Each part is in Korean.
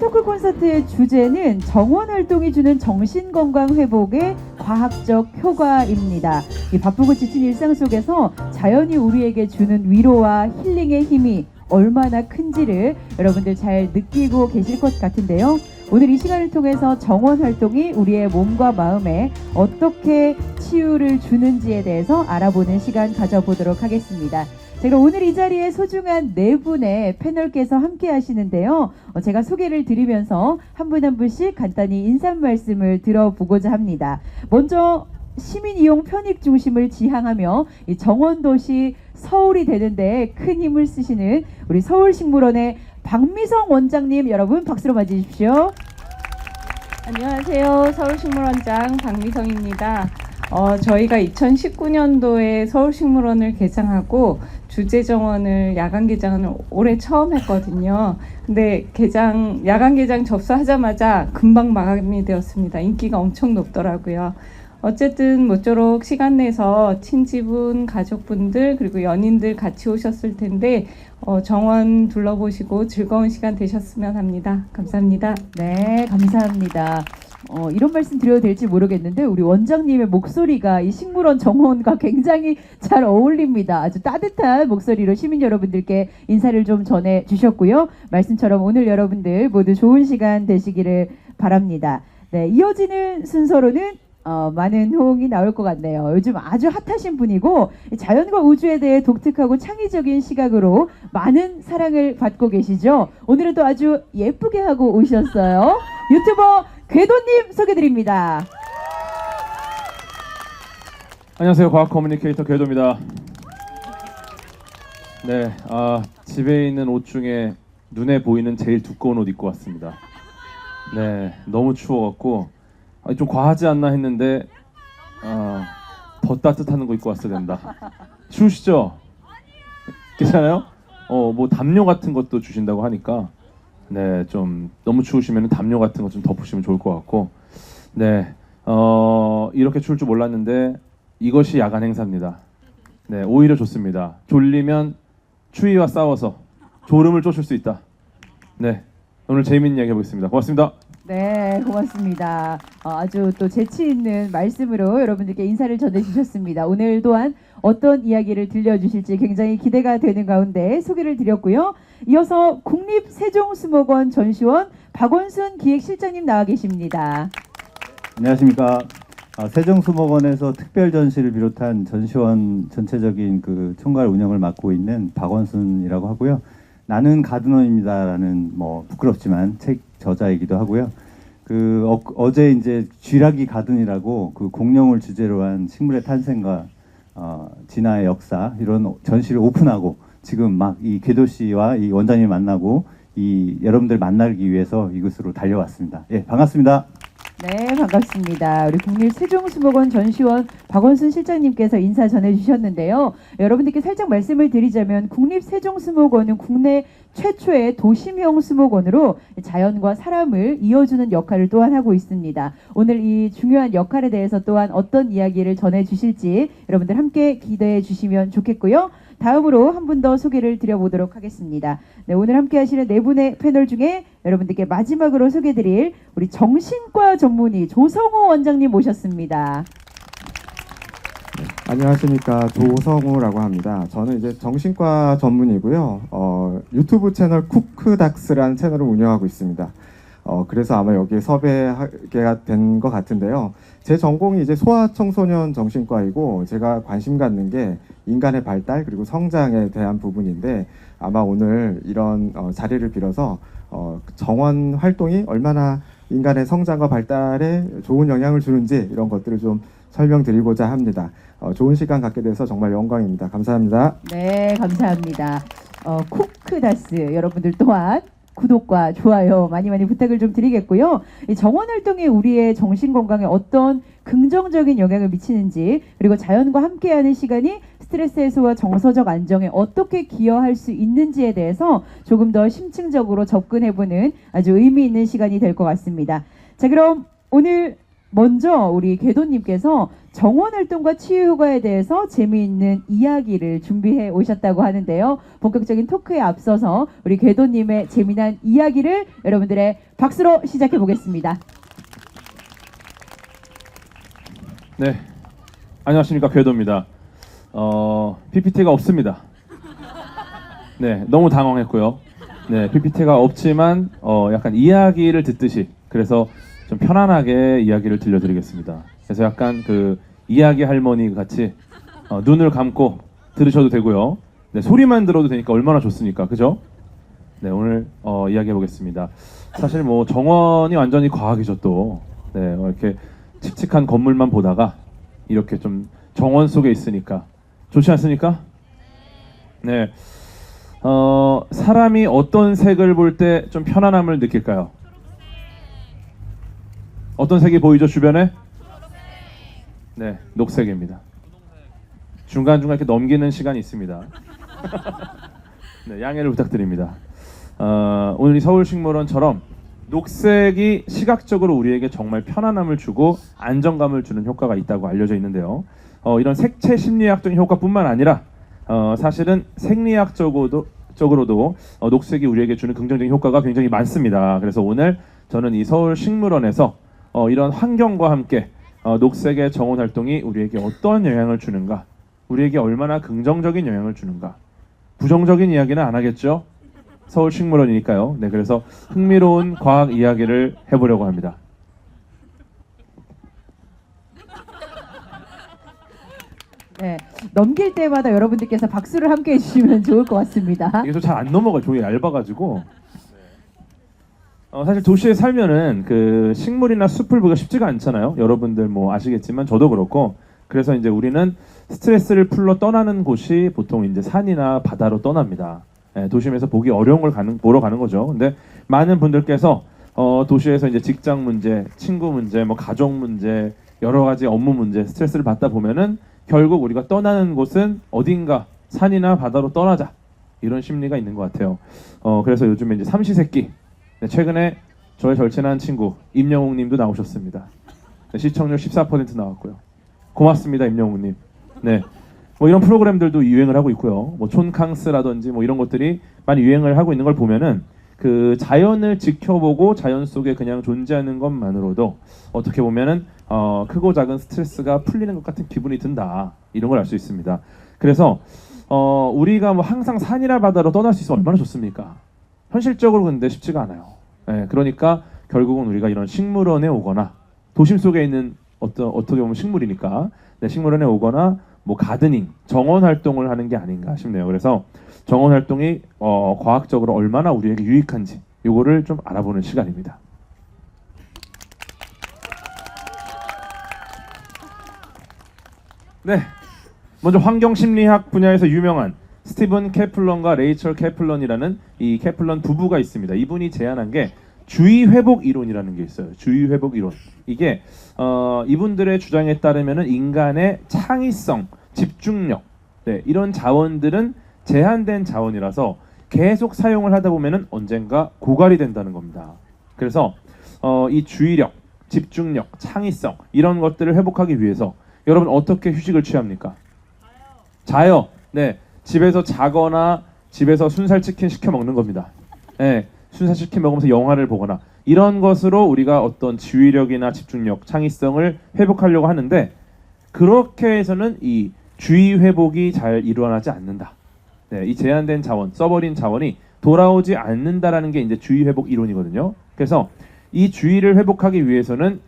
토크 콘서트의 주제는 정원 활동이 주는 정신 건강 회복의 과학적 효과입니다. 이 바쁘고 지친 일상 속에서 자연이 우리에게 주는 위로와 힐링의 힘이 얼마나 큰지를 여러분들 잘 느끼고 계실 것 같은데요. 오늘 이 시간을 통해서 정원 활동이 우리의 몸과 마음에 어떻게 치유를 주는지에 대해서 알아보는 시간 가져보도록 하겠습니다. 제가 오늘 이 자리에 소중한 네 분의 패널께서 함께 하시는데요. 제가 소개를 드리면서 한 분 한 분씩 간단히 인사 말씀을 들어보고자 합니다. 먼저 시민 이용 편익 중심을 지향하며 이 정원도시 서울이 되는데 큰 힘을 쓰시는 우리 서울식물원의 박미성 원장님, 여러분 박수로 맞이해 주십시오. 안녕하세요. 서울식물원장 박미성입니다. 저희가 2019년도에 서울식물원을 개장하고 주제 정원을 야간 개장을 올해 처음 했거든요. 근데 야간 개장 접수하자마자 금방 마감이 되었습니다. 인기가 엄청 높더라고요. 어쨌든 모쪼록 시간 내서 친지분, 가족분들 그리고 연인들 같이 오셨을 텐데 정원 둘러보시고 즐거운 시간 되셨으면 합니다. 감사합니다. 네, 감사합니다. 이런 말씀 드려도 될지 모르겠는데 우리 원장님의 목소리가 이 식물원 정원과 굉장히 잘 어울립니다. 아주 따뜻한 목소리로 시민 여러분들께 인사를 좀 전해 주셨고요. 말씀처럼 오늘 여러분들 모두 좋은 시간 되시기를 바랍니다. 네, 이어지는 순서로는 많은 호응이 나올 것 같네요. 요즘 아주 핫하신 분이고 자연과 우주에 대해 독특하고 창의적인 시각으로 많은 사랑을 받고 계시죠. 오늘은 또 아주 예쁘게 하고 오셨어요. 유튜버 궤도님 소개드립니다. 안녕하세요. 과학 커뮤니케이터 궤도입니다. 네, 집에 있는 옷 중에 눈에 보이는 제일 두꺼운 옷 입고 왔습니다. 네, 너무 추워갖고 좀 과하지 않나 했는데 더 따뜻한 거 입고 왔어야 된다. 추우시죠? 괜찮아요? 뭐 담요 같은 것도 주신다고 하니까 네, 좀 너무 추우시면 담요 같은 거 좀 덮으시면 좋을 것 같고 네, 이렇게 추울 줄 몰랐는데 이것이 야간 행사입니다. 네, 오히려 좋습니다. 졸리면 추위와 싸워서 졸음을 쫓을 수 있다. 네, 오늘 재미있는 이야기 해보겠습니다. 고맙습니다. 네, 고맙습니다. 아주 또 재치 있는 말씀으로 여러분들께 인사를 전해주셨습니다. 오늘 또한 어떤 이야기를 들려주실지 굉장히 기대가 되는 가운데 소개를 드렸고요. 이어서 국립세종수목원 전시원 박원순 기획실장님 나와 계십니다. 안녕하십니까. 세종수목원에서 특별 전시를 비롯한 전시원 전체적인 그 총괄 운영을 맡고 있는 박원순이라고 하고요. 나는 가드너입니다라는 뭐 부끄럽지만 책 저자이기도 하고요. 어제 이제 쥐라기 가든이라고 그 공룡을 주제로 한 식물의 탄생과 진화의 역사 이런 전시를 오픈하고 지금 막 이 궤도 씨와 이 원장님 만나고 이 여러분들 만나기 위해서 이곳으로 달려왔습니다. 예, 반갑습니다. 네, 반갑습니다. 우리 국립세종수목원 전시원 박원순 실장님께서 인사 전해주셨는데요. 여러분들께 살짝 말씀을 드리자면 국립세종수목원은 국내 최초의 도심형 수목원으로 자연과 사람을 이어주는 역할을 또한 하고 있습니다. 오늘 이 중요한 역할에 대해서 또한 어떤 이야기를 전해주실지 여러분들 함께 기대해 주시면 좋겠고요. 다음으로 한 분 더 소개를 드려보도록 하겠습니다. 네, 오늘 함께 하시는 네 분의 패널 중에 여러분들께 마지막으로 소개드릴 우리 정신과 전문의 조성호 원장님 모셨습니다. 안녕하십니까. 조성우라고 합니다. 저는 이제 정신과 전문이고요. 유튜브 채널 쿠크닥스라는 채널을 운영하고 있습니다. 그래서 아마 여기에 섭외가 된 것 같은데요. 제 전공이 이제 소아청소년 정신과이고 제가 관심 갖는 게 인간의 발달 그리고 성장에 대한 부분인데 아마 오늘 이런 자리를 빌어서 정원 활동이 얼마나 인간의 성장과 발달에 좋은 영향을 주는지 이런 것들을 좀 설명드리고자 합니다. 좋은 시간 갖게 돼서 정말 영광입니다. 감사합니다. 네, 감사합니다. 쿠크다스 여러분들 또한 구독과 좋아요 많이 부탁을 좀 드리겠고요. 이 정원 활동이 우리의 정신 건강에 어떤 긍정적인 영향을 미치는지 그리고 자연과 함께하는 시간이 스트레스 해소와 정서적 안정에 어떻게 기여할 수 있는지에 대해서 조금 더 심층적으로 접근해보는 아주 의미 있는 시간이 될 것 같습니다. 자, 그럼 오늘 먼저 우리 궤도님께서 정원 활동과 치유 효과에 대해서 재미있는 이야기를 준비해 오셨다고 하는데요. 본격적인 토크에 앞서서 우리 궤도님의 재미난 이야기를 여러분들의 박수로 시작해 보겠습니다. 네, 안녕하십니까, 궤도입니다. PPT가 없습니다. 네, 너무 당황했고요. 네, PPT가 없지만 약간 이야기를 듣듯이, 그래서 좀 편안하게 이야기를 들려드리겠습니다. 그래서 약간 그 이야기 할머니 같이 눈을 감고 들으셔도 되고요. 네, 소리만 들어도 되니까 얼마나 좋습니까, 그죠? 네, 오늘 이야기해 보겠습니다. 사실 뭐 정원이 완전히 과학이죠 또. 네, 이렇게 칙칙한 건물만 보다가 이렇게 좀 정원 속에 있으니까 좋지 않습니까? 네, 사람이 어떤 색을 볼 때 좀 편안함을 느낄까요? 어떤 색이 보이죠 주변에? 네, 녹색입니다. 중간중간 이렇게 넘기는 시간이 있습니다. 네, 양해를 부탁드립니다. 오늘 이 서울식물원처럼 녹색이 시각적으로 우리에게 정말 편안함을 주고 안정감을 주는 효과가 있다고 알려져 있는데요. 이런 색채 심리학적인 효과뿐만 아니라 사실은 생리학적으로도 녹색이 우리에게 주는 긍정적인 효과가 굉장히 많습니다. 그래서 오늘 저는 이 서울식물원에서 이런 환경과 함께 녹색의 정원 활동이 우리에게 어떤 영향을 주는가, 우리에게 얼마나 긍정적인 영향을 주는가, 부정적인 이야기는 안 하겠죠? 서울식물원이니까요. 네, 그래서 흥미로운 과학 이야기를 해보려고 합니다. 네, 넘길 때마다 여러분들께서 박수를 함께 해주시면 좋을 것 같습니다. 이게 좀 잘 안 넘어가, 종이 얇아가지고. 사실 도시에 살면은 그 식물이나 숲을 보기가 쉽지가 않잖아요. 여러분들 뭐 아시겠지만 저도 그렇고. 그래서 이제 우리는 스트레스를 풀러 떠나는 곳이 보통 이제 산이나 바다로 떠납니다. 예, 도심에서 보기 어려운 걸 보러 가는 거죠. 근데 많은 분들께서 도시에서 이제 직장 문제, 친구 문제, 뭐 가족 문제, 여러 가지 업무 문제, 스트레스를 받다 보면은 결국 우리가 떠나는 곳은 어딘가 산이나 바다로 떠나자, 이런 심리가 있는 것 같아요. 그래서 요즘에 이제 삼시세끼, 네, 최근에 저의 절친한 친구 임영웅님도 나오셨습니다. 네, 시청률 14% 나왔고요. 고맙습니다, 임영웅님. 네, 뭐 이런 프로그램들도 유행을 하고 있고요. 뭐 촌캉스라든지 뭐 이런 것들이 많이 유행을 하고 있는 걸 보면은 그 자연을 지켜보고 자연 속에 그냥 존재하는 것만으로도 어떻게 보면은 크고 작은 스트레스가 풀리는 것 같은 기분이 든다, 이런 걸 알 수 있습니다. 그래서 우리가 뭐 항상 산이나 바다로 떠날 수 있으면 얼마나 좋습니까? 현실적으로 근데 쉽지가 않아요. 네, 그러니까 결국은 우리가 이런 식물원에 오거나, 도심 속에 있는 어떻게 보면 식물이니까, 네, 식물원에 오거나 뭐 가드닝, 정원 활동을 하는 게 아닌가 싶네요. 그래서 정원 활동이 과학적으로 얼마나 우리에게 유익한지, 요거를 좀 알아보는 시간입니다. 네, 먼저 환경심리학 분야에서 유명한 스티븐 케플런과 레이첼 케플런이라는 이 케플런 부부가 있습니다. 이분이 제안한 게 주의회복 이론이라는 게 있어요. 주의회복 이론. 이게 이분들의 주장에 따르면은 인간의 창의성, 집중력, 네, 이런 자원들은 제한된 자원이라서 계속 사용을 하다 보면은 언젠가 고갈이 된다는 겁니다. 그래서 이 주의력, 집중력, 창의성, 이런 것들을 회복하기 위해서 여러분 어떻게 휴식을 취합니까? 자요. 네, 집에서 자거나 집에서 순살치킨 시켜 먹는 겁니다. 네, 순살치킨 먹으면서 영화를 보거나, 이런 것으로 우리가 어떤 주의력이나 집중력, 창의성을 회복하려고 하는데, 그렇게 해서는 이 주의 회복이 잘 일어나지 않는다. 네, 이 제한된 자원, 써버린 자원이 돌아오지 않는다라는 게 이제 주의 회복 이론이거든요. 그래서 이 주의를 회복하기 위해서는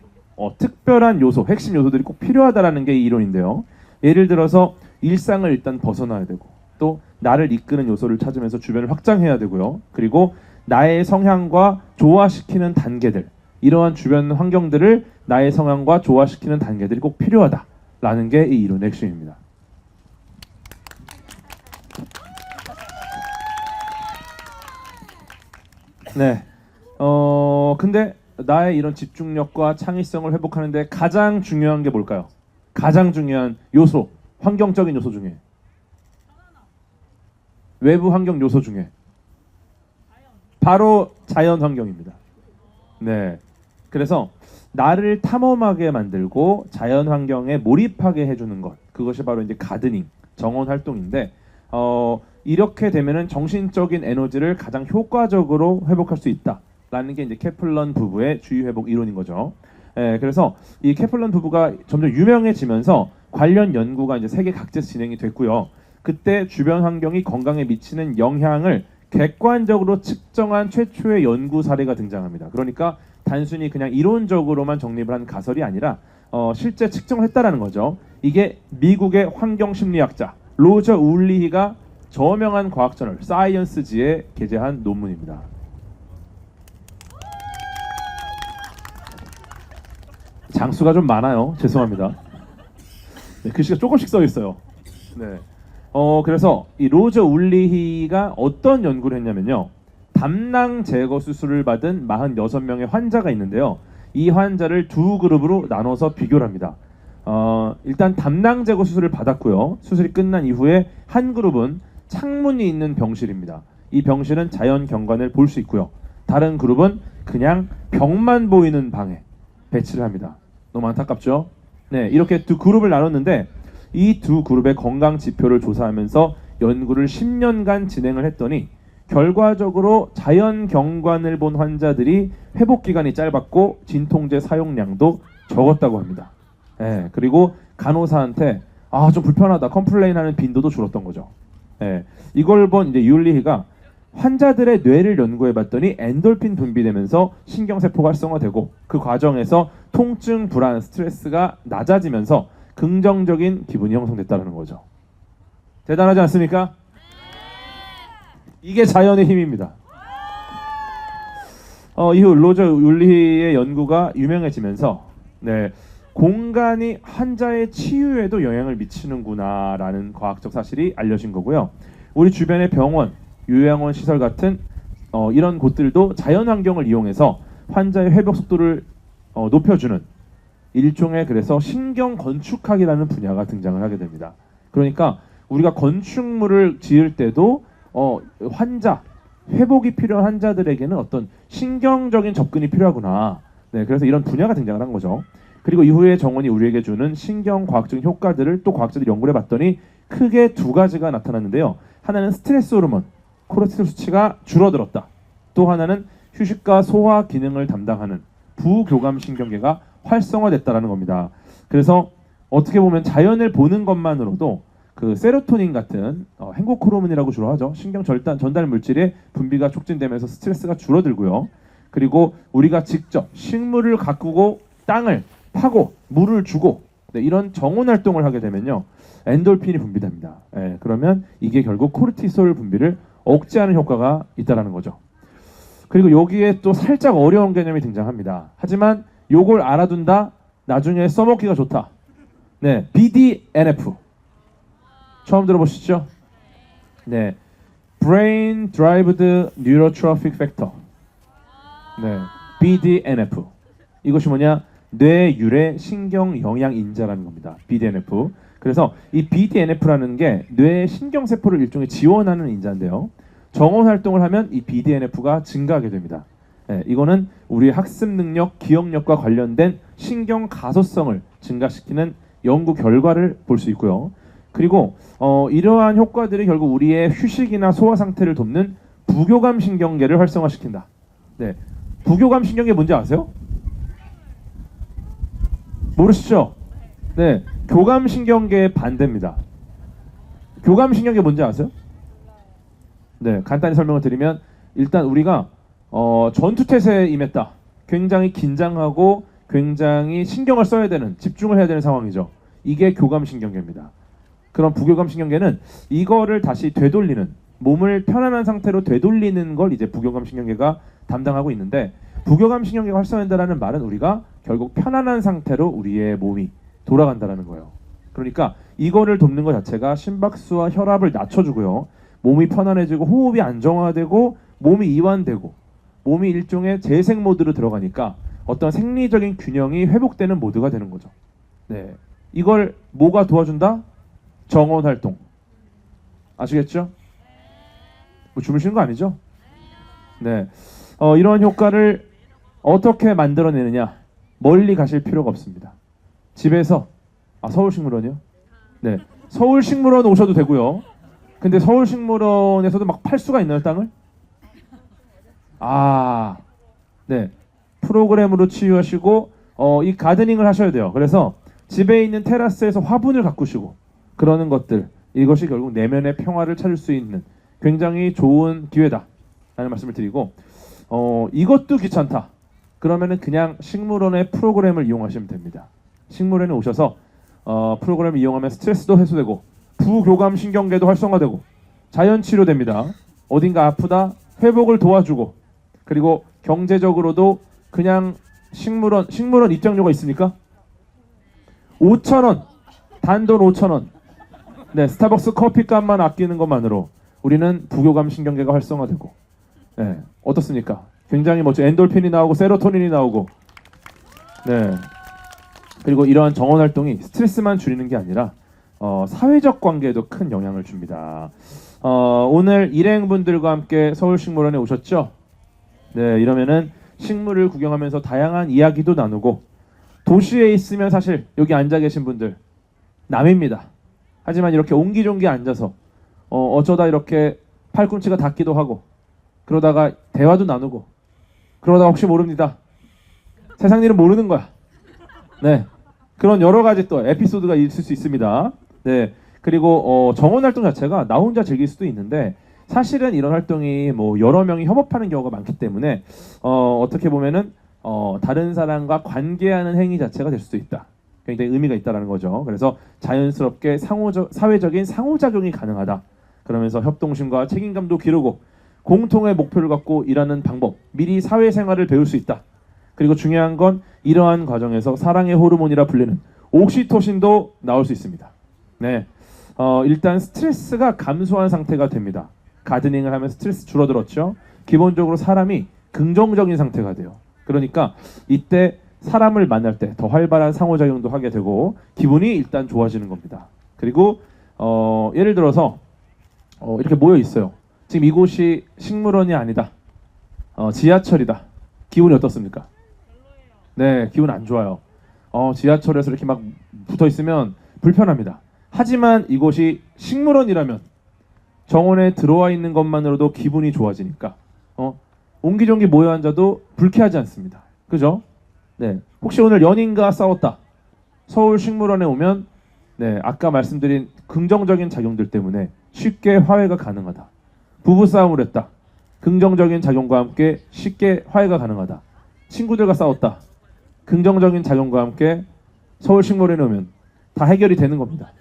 특별한 요소, 핵심 요소들이 꼭 필요하다라는 게 이 이론인데요. 예를 들어서 일상을 일단 벗어나야 되고, 또 나를 이끄는 요소를 찾으면서 주변을 확장해야 되고요. 그리고 나의 성향과 조화시키는 단계들, 이러한 주변 환경들을 나의 성향과 조화시키는 단계들이 꼭 필요하다라는 게 이 이론의 핵심입니다. 네, 근데 나의 이런 집중력과 창의성을 회복하는데 가장 중요한 게 뭘까요? 가장 중요한 요소, 환경적인 요소 중에, 외부 환경 요소 중에 바로 자연 환경입니다. 네, 그래서 나를 탐험하게 만들고 자연 환경에 몰입하게 해주는 것, 그것이 바로 이제 가드닝, 정원 활동인데 이렇게 되면은 정신적인 에너지를 가장 효과적으로 회복할 수 있다라는 게 이제 케플런 부부의 주의 회복 이론인 거죠. 그래서 이 케플런 부부가 점점 유명해지면서 관련 연구가 이제 세계 각지에서 진행이 됐고요. 그때 주변 환경이 건강에 미치는 영향을 객관적으로 측정한 최초의 연구 사례가 등장합니다. 그러니까 단순히 그냥 이론적으로만 정립을 한 가설이 아니라 실제 측정을 했다라는 거죠. 이게 미국의 환경심리학자 로저 울리히가 저명한 과학저널 사이언스지에 게재한 논문입니다. 장수가 좀 많아요. 죄송합니다. 네, 글씨가 조금씩 써 있어요. 네. 그래서 이 로저 울리히가 어떤 연구를 했냐면요. 담낭 제거 수술을 받은 46명의 환자가 있는데요. 이 환자를 두 그룹으로 나눠서 비교를 합니다. 일단 담낭 제거 수술을 받았고요. 수술이 끝난 이후에 한 그룹은 창문이 있는 병실입니다. 이 병실은 자연 경관을 볼 수 있고요. 다른 그룹은 그냥 벽만 보이는 방에 배치를 합니다. 너무 안타깝죠? 네, 이렇게 두 그룹을 나눴는데 이 두 그룹의 건강 지표를 조사하면서 연구를 10년간 진행을 했더니 결과적으로 자연 경관을 본 환자들이 회복 기간이 짧았고 진통제 사용량도 적었다고 합니다. 예, 그리고 간호사한테 좀 불편하다 컴플레인하는 빈도도 줄었던 거죠. 예, 이걸 본 이제 율리히가 환자들의 뇌를 연구해봤더니 엔돌핀 분비되면서 신경세포가 활성화되고 그 과정에서 통증, 불안, 스트레스가 낮아지면서 긍정적인 기분이 형성됐다는 거죠. 대단하지 않습니까? 이게 자연의 힘입니다. 이후 로저 율리히의 연구가 유명해지면서 공간이 환자의 치유에도 영향을 미치는구나라는 과학적 사실이 알려진 거고요. 우리 주변의 병원, 요양원 시설 같은 이런 곳들도 자연 환경을 이용해서 환자의 회복 속도를 높여주는 일종의 그래서 신경 건축학이라는 분야가 등장을 하게 됩니다. 그러니까 우리가 건축물을 지을 때도 환자, 회복이 필요한 환자들에게는 어떤 신경적인 접근이 필요하구나. 네, 그래서 이런 분야가 등장을 한 거죠. 그리고 이후에 정원이 우리에게 주는 신경과학적인 효과들을 또 과학자들이 연구를 해봤더니 크게 두 가지가 나타났는데요. 하나는 스트레스 호르몬, 코르티솔 수치가 줄어들었다. 또 하나는 휴식과 소화 기능을 담당하는 부교감 신경계가 활성화됐다라는 겁니다. 그래서 어떻게 보면 자연을 보는 것만으로도 그 세로토닌 같은 행복 호르몬이라고 주로 하죠. 신경 전달 물질의 분비가 촉진되면서 스트레스가 줄어들고요. 그리고 우리가 직접 식물을 가꾸고 땅을 파고 물을 주고 이런 정원 활동을 하게 되면요. 엔돌핀이 분비됩니다. 그러면 이게 결국 코르티솔 분비를 억제하는 효과가 있다는 거죠. 그리고 여기에 또 살짝 어려운 개념이 등장합니다. 하지만 요걸 알아둔다 나중에 써먹기가 좋다. 네, BDNF 처음 들어보시죠? 네, Brain Derived Neurotrophic Factor. 네, BDNF. 이것이 뭐냐? 뇌유래 신경 영양 인자라는 겁니다. BDNF. 그래서 이 BDNF라는 게 뇌 신경 세포를 일종의 지원하는 인자인데요. 정원 활동을 하면 이 BDNF가 증가하게 됩니다. 이거는 우리의 학습 능력, 기억력과 관련된 신경 가소성을 증가시키는 연구 결과를 볼 수 있고요. 그리고 이러한 효과들이 결국 우리의 휴식이나 소화 상태를 돕는 부교감 신경계를 활성화시킨다. 네, 부교감 신경계 뭔지 아세요? 모르시죠? 네, 교감 신경계의 반대입니다. 교감 신경계 뭔지 아세요? 네, 간단히 설명을 드리면 일단 우리가 전투태세에 임했다. 굉장히 긴장하고 굉장히 신경을 써야 되는, 집중을 해야 되는 상황이죠. 이게 교감신경계입니다. 그럼 부교감신경계는 이거를 다시 되돌리는, 몸을 편안한 상태로 되돌리는 걸 이제 부교감신경계가 담당하고 있는데, 부교감신경계가 활성화된다는 말은 우리가 결국 편안한 상태로 우리의 몸이 돌아간다는 거예요. 그러니까 이거를 돕는 것 자체가 심박수와 혈압을 낮춰주고요. 몸이 편안해지고 호흡이 안정화되고 몸이 이완되고 몸이 일종의 재생 모드로 들어가니까 어떤 생리적인 균형이 회복되는 모드가 되는 거죠. 네, 이걸 뭐가 도와준다? 정원 활동. 아시겠죠? 뭐 주무시는 거 아니죠? 네, 이런 효과를 어떻게 만들어내느냐? 멀리 가실 필요가 없습니다. 집에서 서울식물원이요? 네, 서울식물원 오셔도 되고요. 근데 서울식물원에서도 막 팔 수가 있나요, 땅을? 네, 프로그램으로 치유하시고 이 가드닝을 하셔야 돼요. 그래서 집에 있는 테라스에서 화분을 가꾸시고 그러는 것들, 이것이 결국 내면의 평화를 찾을 수 있는 굉장히 좋은 기회다 라는 말씀을 드리고, 이것도 귀찮다 그러면은 그냥 식물원의 프로그램을 이용하시면 됩니다. 식물원에 오셔서 프로그램을 이용하면 스트레스도 해소되고 부교감 신경계도 활성화되고 자연 치료됩니다. 어딘가 아프다 회복을 도와주고, 그리고 경제적으로도 그냥 식물원 입장료가 있습니까? 5,000원, 단돈 5,000원. 네, 스타벅스 커피값만 아끼는 것만으로 우리는 부교감 신경계가 활성화되고, 네, 어떻습니까? 굉장히 멋져. 엔돌핀이 나오고 세로토닌이 나오고, 네. 그리고 이러한 정원 활동이 스트레스만 줄이는 게 아니라 사회적 관계에도 큰 영향을 줍니다. 오늘 일행분들과 함께 서울식물원에 오셨죠? 네, 이러면은 식물을 구경하면서 다양한 이야기도 나누고, 도시에 있으면 사실 여기 앉아 계신 분들 남입니다. 하지만 이렇게 옹기종기 앉아서 어쩌다 이렇게 팔꿈치가 닿기도 하고, 그러다가 대화도 나누고, 그러다가 혹시 모릅니다. 세상 일은 모르는 거야. 네, 그런 여러 가지 또 에피소드가 있을 수 있습니다. 네, 그리고 정원 활동 자체가 나 혼자 즐길 수도 있는데, 사실은 이런 활동이 뭐 여러 명이 협업하는 경우가 많기 때문에 어떻게 보면은 다른 사람과 관계하는 행위 자체가 될 수도 있다. 굉장히 의미가 있다라는 거죠. 그래서 자연스럽게 사회적인 상호작용이 가능하다. 그러면서 협동심과 책임감도 기르고 공통의 목표를 갖고 일하는 방법, 미리 사회생활을 배울 수 있다. 그리고 중요한 건 이러한 과정에서 사랑의 호르몬이라 불리는 옥시토신도 나올 수 있습니다. 네, 일단 스트레스가 감소한 상태가 됩니다. 가드닝을 하면 스트레스 줄어들었죠. 기본적으로 사람이 긍정적인 상태가 돼요. 그러니까 이때 사람을 만날 때 더 활발한 상호작용도 하게 되고 기분이 일단 좋아지는 겁니다. 그리고 예를 들어서 이렇게 모여 있어요. 지금 이곳이 식물원이 아니다, 지하철이다. 기분이 어떻습니까? 네, 기분 안 좋아요. 지하철에서 이렇게 막 붙어 있으면 불편합니다. 하지만 이곳이 식물원이라면 정원에 들어와 있는 것만으로도 기분이 좋아지니까 옹기종기 모여 앉아도 불쾌하지 않습니다. 그죠? 네, 혹시 오늘 연인과 싸웠다, 서울식물원에 오면 네, 아까 말씀드린 긍정적인 작용들 때문에 쉽게 화해가 가능하다. 부부싸움을 했다, 긍정적인 작용과 함께 쉽게 화해가 가능하다. 친구들과 싸웠다, 긍정적인 작용과 함께 서울식물원에 오면 다 해결이 되는 겁니다.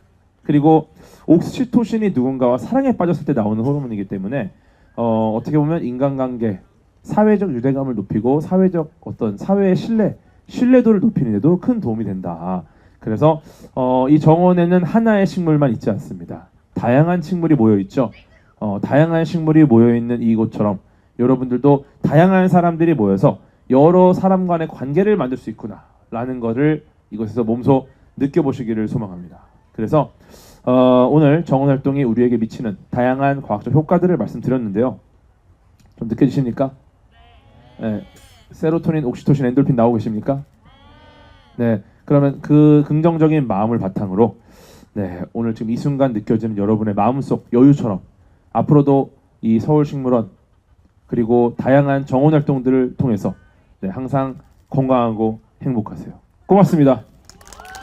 그리고 옥시토신이 누군가와 사랑에 빠졌을 때 나오는 호르몬이기 때문에 어떻게 보면 인간관계, 사회적 유대감을 높이고 사회적 어떤 사회의 신뢰도를 높이는 데도 큰 도움이 된다. 그래서 이 정원에는 하나의 식물만 있지 않습니다. 다양한 식물이 모여 있죠. 다양한 식물이 모여 있는 이곳처럼 여러분들도 다양한 사람들이 모여서 여러 사람 간의 관계를 만들 수 있구나라는 것을 이곳에서 몸소 느껴보시기를 소망합니다. 그래서 오늘 정원 활동이 우리에게 미치는 다양한 과학적 효과들을 말씀드렸는데요. 좀 느껴지십니까? 네, 세로토닌, 옥시토신, 엔돌핀 나오고 계십니까? 네, 그러면 그 긍정적인 마음을 바탕으로 네, 오늘 지금 이 순간 느껴지는 여러분의 마음속 여유처럼 앞으로도 이 서울식물원 그리고 다양한 정원 활동들을 통해서 네, 항상 건강하고 행복하세요. 고맙습니다.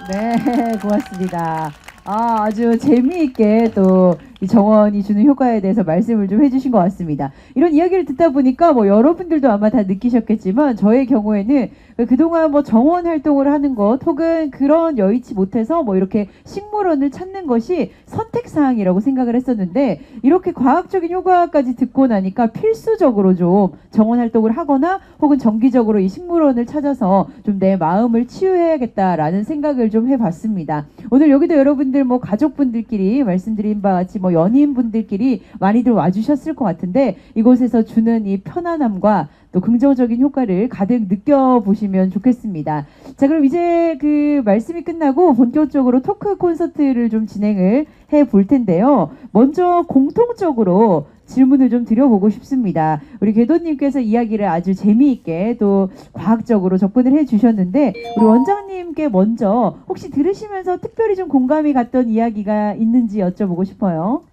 네, 고맙습니다. 아주 재미있게 또 이 정원이 주는 효과에 대해서 말씀을 좀 해주신 것 같습니다. 이런 이야기를 듣다 보니까 뭐 여러분들도 아마 다 느끼셨겠지만 저의 경우에는 그동안 뭐 정원 활동을 하는 것 혹은 그런 여의치 못해서 뭐 이렇게 식물원을 찾는 것이 선택사항이라고 생각을 했었는데 이렇게 과학적인 효과까지 듣고 나니까 필수적으로 좀 정원 활동을 하거나 혹은 정기적으로 이 식물원을 찾아서 좀 내 마음을 치유해야겠다라는 생각을 좀 해봤습니다. 오늘 여기도 여러분들 뭐 가족분들끼리 말씀드린 바 같이 뭐 연인분들끼리 많이들 와주셨을 것 같은데 이곳에서 주는 이 편안함과 또 긍정적인 효과를 가득 느껴보시면 좋겠습니다. 자, 그럼 이제 그 말씀이 끝나고 본격적으로 토크 콘서트를 좀 진행을 해 볼 텐데요. 먼저 공통적으로 질문을 좀 드려보고 싶습니다. 우리 궤도님께서 이야기를 아주 재미있게 또 과학적으로 접근을 해주셨는데 우리 원장님께 먼저 혹시 들으시면서 특별히 좀 공감이 갔던 이야기가 있는지 여쭤보고 싶어요.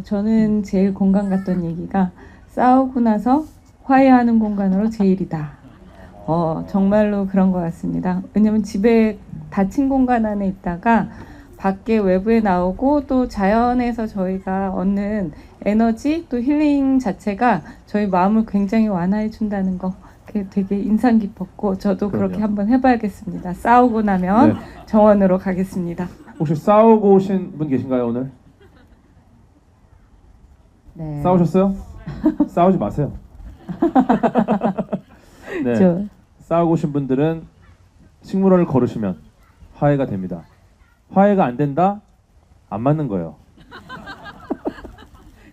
저는 제일 공감 갔던 얘기가 싸우고 나서 화해하는 공간으로 제일이다. 정말로 그런 것 같습니다. 왜냐면 집에 닫힌 공간 안에 있다가 밖에 외부에 나오고 또 자연에서 저희가 얻는 에너지 또 힐링 자체가 저희 마음을 굉장히 완화해 준다는 거 그게 되게 인상 깊었고 저도 그렇게 그럼요. 한번 해봐야겠습니다. 싸우고 나면 네. 정원으로 가겠습니다. 혹시 싸우고 오신 분 계신가요 오늘? 네. 싸우셨어요? 싸우지 마세요. 네. 저, 싸우고 오신 분들은 식물원을 걸으시면 화해가 됩니다. 화해가 안 된다? 안 맞는 거예요.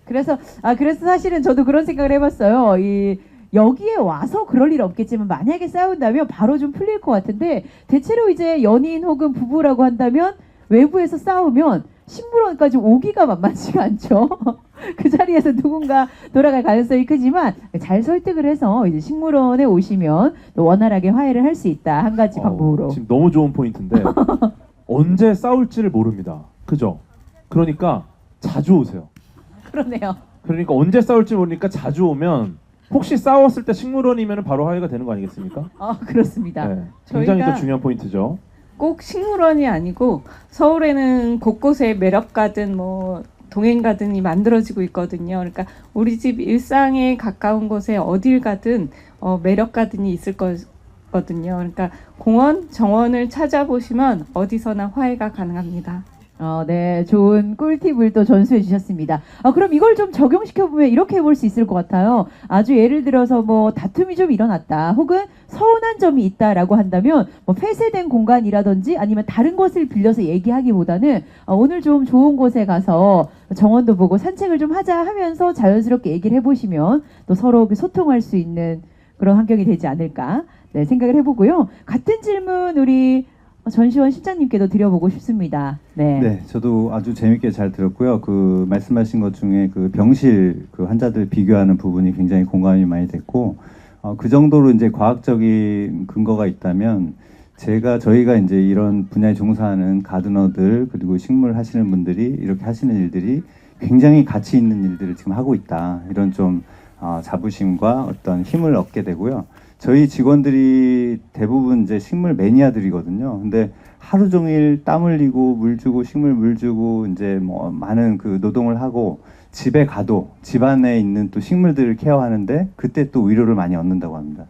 그래서 사실은 저도 그런 생각을 해봤어요. 여기에 와서 그럴 일 없겠지만 만약에 싸운다면 바로 좀 풀릴 것 같은데 대체로 이제 연인 혹은 부부라고 한다면 외부에서 싸우면 식물원까지 오기가 만만치가 않죠. 그 자리에서 누군가 돌아갈 가능성이 크지만 잘 설득을 해서 이제 식물원에 오시면 또 원활하게 화해를 할 수 있다. 한 가지 방법으로. 지금 너무 좋은 포인트인데 언제 싸울지를 모릅니다. 그죠? 그러니까 자주 오세요. 그러네요. 그러니까 언제 싸울지 모르니까 자주 오면 혹시 싸웠을 때 식물원이면 바로 화해가 되는 거 아니겠습니까? 그렇습니다. 네, 굉장히 저희가 또 중요한 포인트죠. 꼭 식물원이 아니고 서울에는 곳곳에 매력가든 뭐 동행가든이 만들어지고 있거든요. 그러니까 우리 집 일상에 가까운 곳에 어딜 가든 매력가든이 있을 거거든요. 그러니까 공원, 정원을 찾아보시면 어디서나 화해가 가능합니다. 네, 좋은 꿀팁을 또 전수해 주셨습니다. 그럼 이걸 좀 적용시켜 보면 이렇게 해볼 수 있을 것 같아요. 아주 예를 들어서 뭐 다툼이 좀 일어났다, 혹은 서운한 점이 있다라고 한다면 뭐 폐쇄된 공간이라든지 아니면 다른 곳을 빌려서 얘기하기보다는 오늘 좀 좋은 곳에 가서 정원도 보고 산책을 좀 하자 하면서 자연스럽게 얘기를 해보시면 또 서로 소통할 수 있는 그런 환경이 되지 않을까 네, 생각을 해보고요. 같은 질문 우리 전시원 실장님께도 드려보고 싶습니다. 네. 네, 저도 아주 재밌게 잘 들었고요. 그 말씀하신 것 중에 그 병실 그 환자들 비교하는 부분이 굉장히 공감이 많이 됐고, 그 정도로 이제 과학적인 근거가 있다면 저희가 이제 이런 분야에 종사하는 가드너들 그리고 식물 하시는 분들이 이렇게 하시는 일들이 굉장히 가치 있는 일들을 지금 하고 있다. 이런 좀 자부심과 어떤 힘을 얻게 되고요. 저희 직원들이 대부분 이제 식물 매니아들이거든요. 근데 하루 종일 땀 흘리고 물 주고 식물 물 주고 이제 뭐 많은 그 노동을 하고 집에 가도 집안에 있는 또 식물들을 케어하는데 그때 또 위로를 많이 얻는다고 합니다.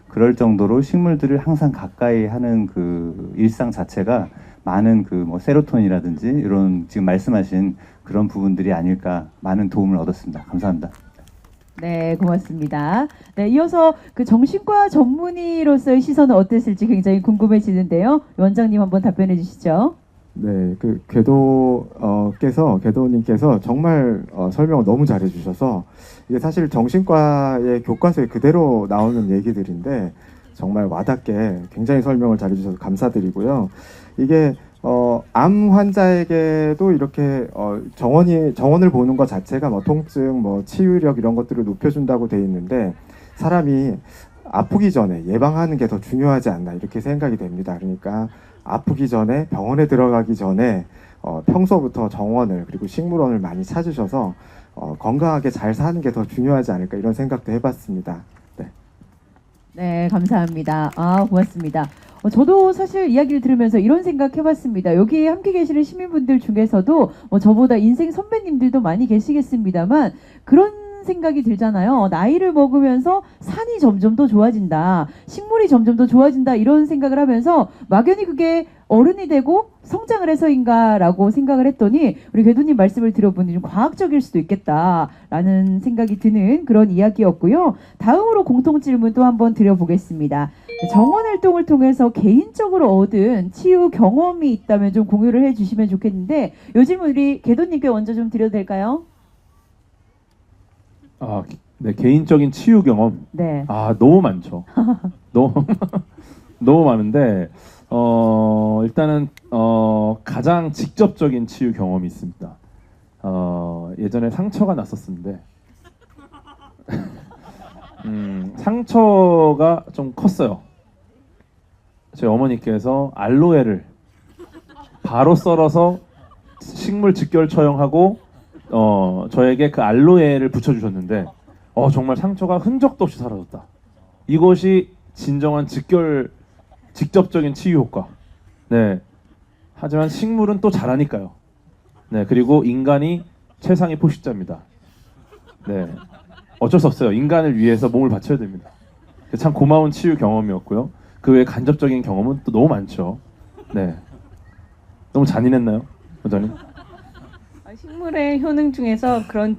그럴 정도로 식물들을 항상 가까이 하는 그 일상 자체가 많은 그 뭐 세로토닌이라든지 이런 지금 말씀하신 그런 부분들이 아닐까 많은 도움을 얻었습니다. 감사합니다. 네, 고맙습니다. 네, 이어서 그 정신과 전문의로서의 시선은 어땠을지 굉장히 궁금해지는데요. 원장님 한번 답변해 주시죠. 네, 그 궤도님께서 정말 설명을 너무 잘해주셔서 이게 사실 정신과의 교과서에 그대로 나오는 얘기들인데 정말 와닿게 굉장히 설명을 잘해주셔서 감사드리고요. 이게 암 환자에게도 이렇게 정원을 보는 것 자체가 뭐 통증, 뭐 치유력 이런 것들을 높여준다고 돼 있는데 사람이 아프기 전에 예방하는 게 더 중요하지 않나 이렇게 생각이 됩니다. 그러니까 아프기 전에 병원에 들어가기 전에 평소부터 정원을 그리고 식물원을 많이 찾으셔서 건강하게 잘 사는 게 더 중요하지 않을까 이런 생각도 해봤습니다. 네. 네, 감사합니다. 고맙습니다. 저도 사실 이야기를 들으면서 이런 생각 해봤습니다. 여기 함께 계시는 시민분들 중에서도 저보다 인생 선배님들도 많이 계시겠습니다만 그런 생각이 들잖아요. 나이를 먹으면서 산이 점점 더 좋아진다, 식물이 점점 더 좋아진다 이런 생각을 하면서 막연히 그게 어른이 되고 성장을 해서인가라고 생각을 했더니 우리 궤도님 말씀을 들어보니 좀 과학적일 수도 있겠다라는 생각이 드는 그런 이야기였고요. 다음으로 공통 질문 또 한번 드려보겠습니다. 정원 활동을 통해서 개인적으로 얻은 치유 경험이 있다면 좀 공유를 해주시면 좋겠는데 요즘 우리 궤도님께 먼저 좀 드려도 될까요? 네, 개인적인 치유 경험. 네. 너무 많죠. 너무 많은데 일단은 가장 직접적인 치유 경험이 있습니다. 예전에 상처가 났었는데 상처가 좀 컸어요. 저희 어머니께서 알로에를 바로 썰어서 식물 직결 처형하고 저에게 그 알로에를 붙여주셨는데 정말 상처가 흔적도 없이 사라졌다. 이것이 진정한 직접적인 치유 효과. 네. 하지만 식물은 또 자라니까요. 네. 그리고 인간이 최상의 포식자입니다. 네. 어쩔 수 없어요. 인간을 위해서 몸을 바쳐야 됩니다. 참 고마운 치유 경험이었고요. 그 외에 간접적인 경험은 또 너무 많죠. 네. 너무 잔인했나요, 원장님? 식물의 효능 중에서 그런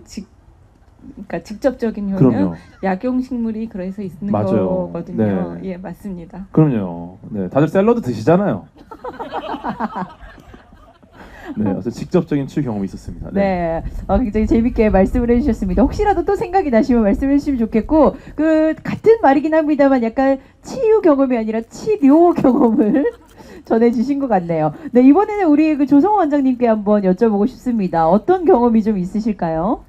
그러니까 직접적인 효능, 그럼요. 약용 식물이 그래서 있는 맞아요. 거거든요. 네. 예, 맞습니다. 그럼요. 네, 다들 샐러드 드시잖아요. 네, 그래서 직접적인 치유 경험이 있었습니다. 네, 굉장히 재밌게 말씀을 해주셨습니다. 혹시라도 또 생각이 나시면 말씀해 주시면 좋겠고, 그 같은 말이긴 합니다만 약간 치유 경험이 아니라 치료 경험을 전해주신 것 같네요. 네, 이번에는 우리 그 조성호 원장님께 한번 여쭤보고 싶습니다. 어떤 경험이 좀 있으실까요?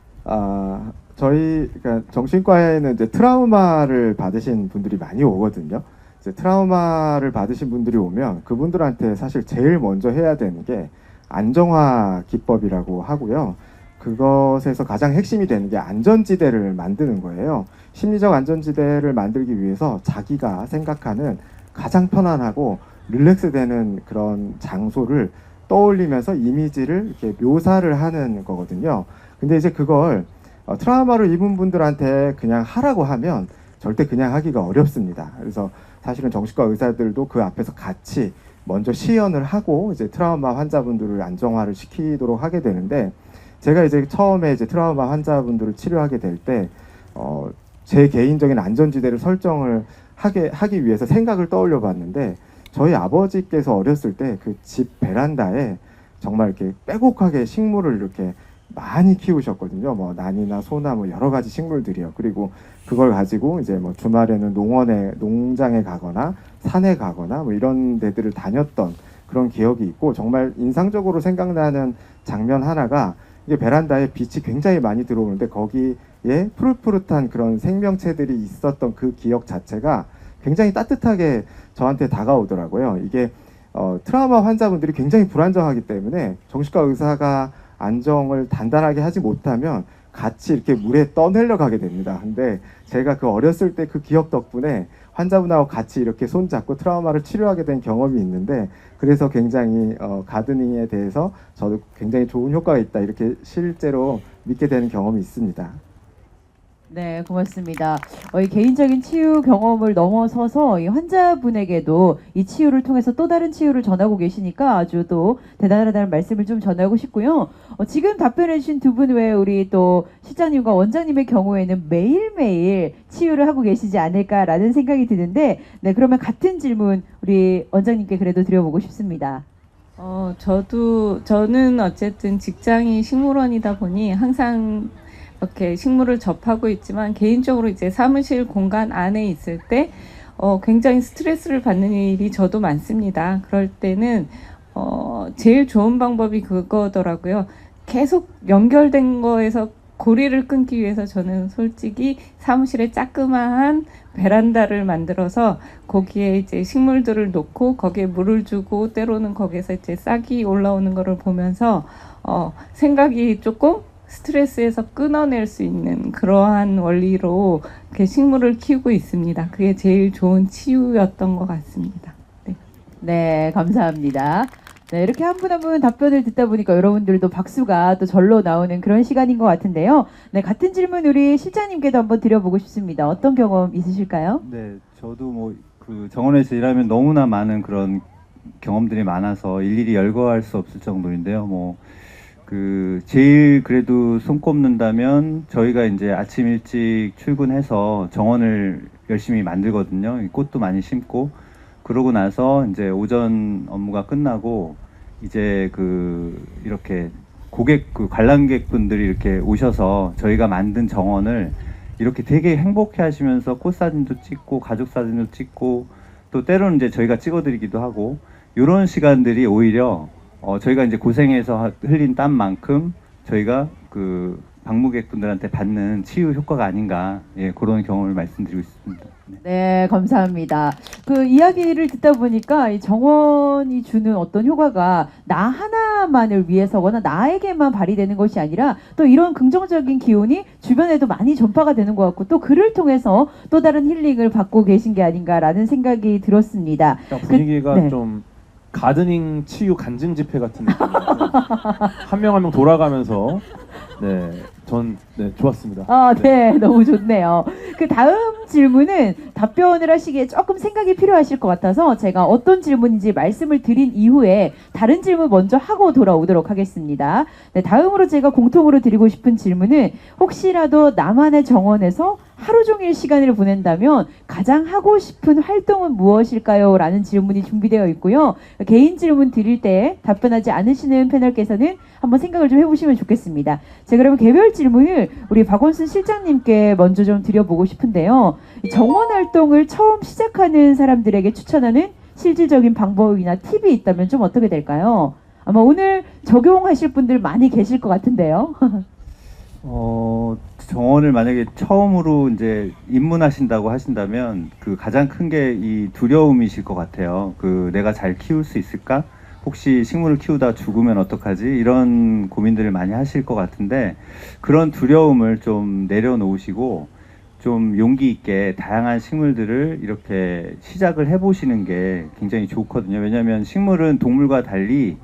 저희 그러니까 정신과에는 이제 트라우마를 받으신 분들이 많이 오거든요. 이제 트라우마를 받으신 분들이 오면 그분들한테 사실 제일 먼저 해야 되는 게 안정화 기법이라고 하고요. 그것에서 가장 핵심이 되는 게 안전지대를 만드는 거예요. 심리적 안전지대를 만들기 위해서 자기가 생각하는 가장 편안하고 릴렉스되는 그런 장소를 떠올리면서 이미지를 이렇게 묘사를 하는 거거든요. 근데 이제 그걸 트라우마를 입은 분들한테 그냥 하라고 하면 절대 그냥 하기가 어렵습니다. 그래서 사실은 정신과 의사들도 그 앞에서 같이 먼저 시연을 하고 이제 트라우마 환자분들을 안정화를 시키도록 하게 되는데, 제가 이제 처음에 이제 트라우마 환자분들을 치료하게 될 때 제 개인적인 안전지대를 설정을 하기 위해서 생각을 떠올려 봤는데, 저희 아버지께서 어렸을 때 그 집 베란다에 정말 이렇게 빼곡하게 식물을 이렇게 많이 키우셨거든요. 뭐 난이나 소나 뭐 여러 가지 식물들이요. 그리고 그걸 가지고 이제 뭐 주말에는 농장에 가거나 산에 가거나 뭐 이런 데들을 다녔던 그런 기억이 있고, 정말 인상적으로 생각나는 장면 하나가, 이게 베란다에 빛이 굉장히 많이 들어오는데 거기에 푸릇푸릇한 그런 생명체들이 있었던 그 기억 자체가 굉장히 따뜻하게 저한테 다가오더라고요. 이게 트라우마 환자분들이 굉장히 불안정하기 때문에 정신과 의사가 안정을 단단하게 하지 못하면 같이 이렇게 물에 떠내려 가게 됩니다. 근데 제가 그 어렸을 때 그 기억 덕분에 환자분하고 같이 이렇게 손잡고 트라우마를 치료하게 된 경험이 있는데, 그래서 굉장히 가드닝에 대해서 저도 굉장히 좋은 효과가 있다 이렇게 실제로 믿게 되는 경험이 있습니다. 네, 고맙습니다. 이 개인적인 치유 경험을 넘어서서 이 환자분에게도 이 치유를 통해서 또 다른 치유를 전하고 계시니까 아주 또 대단하다는 말씀을 좀 전하고 싶고요. 지금 답변해 주신 두 분 외에 우리 또 실장님과 원장님의 경우에는 매일매일 치유를 하고 계시지 않을까라는 생각이 드는데, 네, 그러면 같은 질문 우리 원장님께 그래도 드려보고 싶습니다. 저는 어쨌든 직장이 식물원이다 보니 항상 이렇게 식물을 접하고 있지만, 개인적으로 이제 사무실 공간 안에 있을 때 굉장히 스트레스를 받는 일이 저도 많습니다. 그럴 때는 제일 좋은 방법이 그거더라고요. 계속 연결된 거에서 고리를 끊기 위해서 저는 솔직히 사무실에 자그마한 베란다를 만들어서 거기에 이제 식물들을 놓고 거기에 물을 주고, 때로는 거기에서 이제 싹이 올라오는 거를 보면서 생각이 조금 스트레스에서 끊어낼 수 있는 그러한 원리로 이렇게 식물을 키우고 있습니다. 그게 제일 좋은 치유였던 것 같습니다. 네, 네, 감사합니다. 네, 이렇게 한 분 한 분 답변을 듣다 보니까 여러분들도 박수가 또 절로 나오는 그런 시간인 것 같은데요. 네, 같은 질문 우리 실장님께도 한번 드려보고 싶습니다. 어떤 경험 있으실까요? 네, 저도 뭐 그 정원에서 일하면 너무나 많은 그런 경험들이 많아서 일일이 열거할 수 없을 정도인데요. 뭐 그 제일 그래도 손꼽는다면, 저희가 이제 아침 일찍 출근해서 정원을 열심히 만들거든요. 꽃도 많이 심고, 그러고 나서 이제 오전 업무가 끝나고 이제 이렇게 관람객분들이 이렇게 오셔서 저희가 만든 정원을 이렇게 되게 행복해 하시면서 꽃 사진도 찍고 가족 사진도 찍고, 또 때로는 이제 저희가 찍어드리기도 하고, 이런 시간들이 오히려 저희가 이제 고생해서 흘린 땀만큼 저희가 방문객분들한테 받는 치유 효과가 아닌가, 예, 그런 경험을 말씀드리고 있습니다. 네. 네, 감사합니다. 그 이야기를 듣다 보니까 이 정원이 주는 어떤 효과가 나 하나만을 위해서거나 나에게만 발휘되는 것이 아니라 또 이런 긍정적인 기운이 주변에도 많이 전파가 되는 것 같고 또 그를 통해서 또 다른 힐링을 받고 계신 게 아닌가라는 생각이 들었습니다. 분위기가 네. 좀 가드닝 치유 간증 집회 같은 느낌이에요. 한 명 한 명 돌아가면서 전 좋았습니다. 아, 네, 너무 좋네요. 그 다음 질문은 답변을 하시기에 조금 생각이 필요하실 것 같아서 제가 어떤 질문인지 말씀을 드린 이후에 다른 질문 먼저 하고 돌아오도록 하겠습니다. 네, 다음으로 제가 공통으로 드리고 싶은 질문은 혹시라도 나만의 정원에서 하루 종일 시간을 보낸다면 가장 하고 싶은 활동은 무엇일까요? 라는 질문이 준비되어 있고요. 개인 질문 드릴 때 답변하지 않으시는 패널께서는 한번 생각을 좀 해보시면 좋겠습니다. 제가 그러면 개별 질문을 우리 박원순 실장님께 먼저 좀 드려보고 싶은데요. 이 정원 활동을 처음 시작하는 사람들에게 추천하는 실질적인 방법이나 팁이 있다면 좀 어떻게 될까요? 아마 오늘 적용하실 분들 많이 계실 것 같은데요. 정원을 만약에 처음으로 이제 입문하신다고 하신다면 그 가장 큰 게 이 두려움이실 것 같아요. 그 내가 잘 키울 수 있을까? 혹시 식물을 키우다 죽으면 어떡하지? 이런 고민들을 많이 하실 것 같은데 그런 두려움을 좀 내려놓으시고 좀 용기 있게 다양한 식물들을 이렇게 시작을 해보시는 게 굉장히 좋거든요. 왜냐하면 식물은 동물과 달리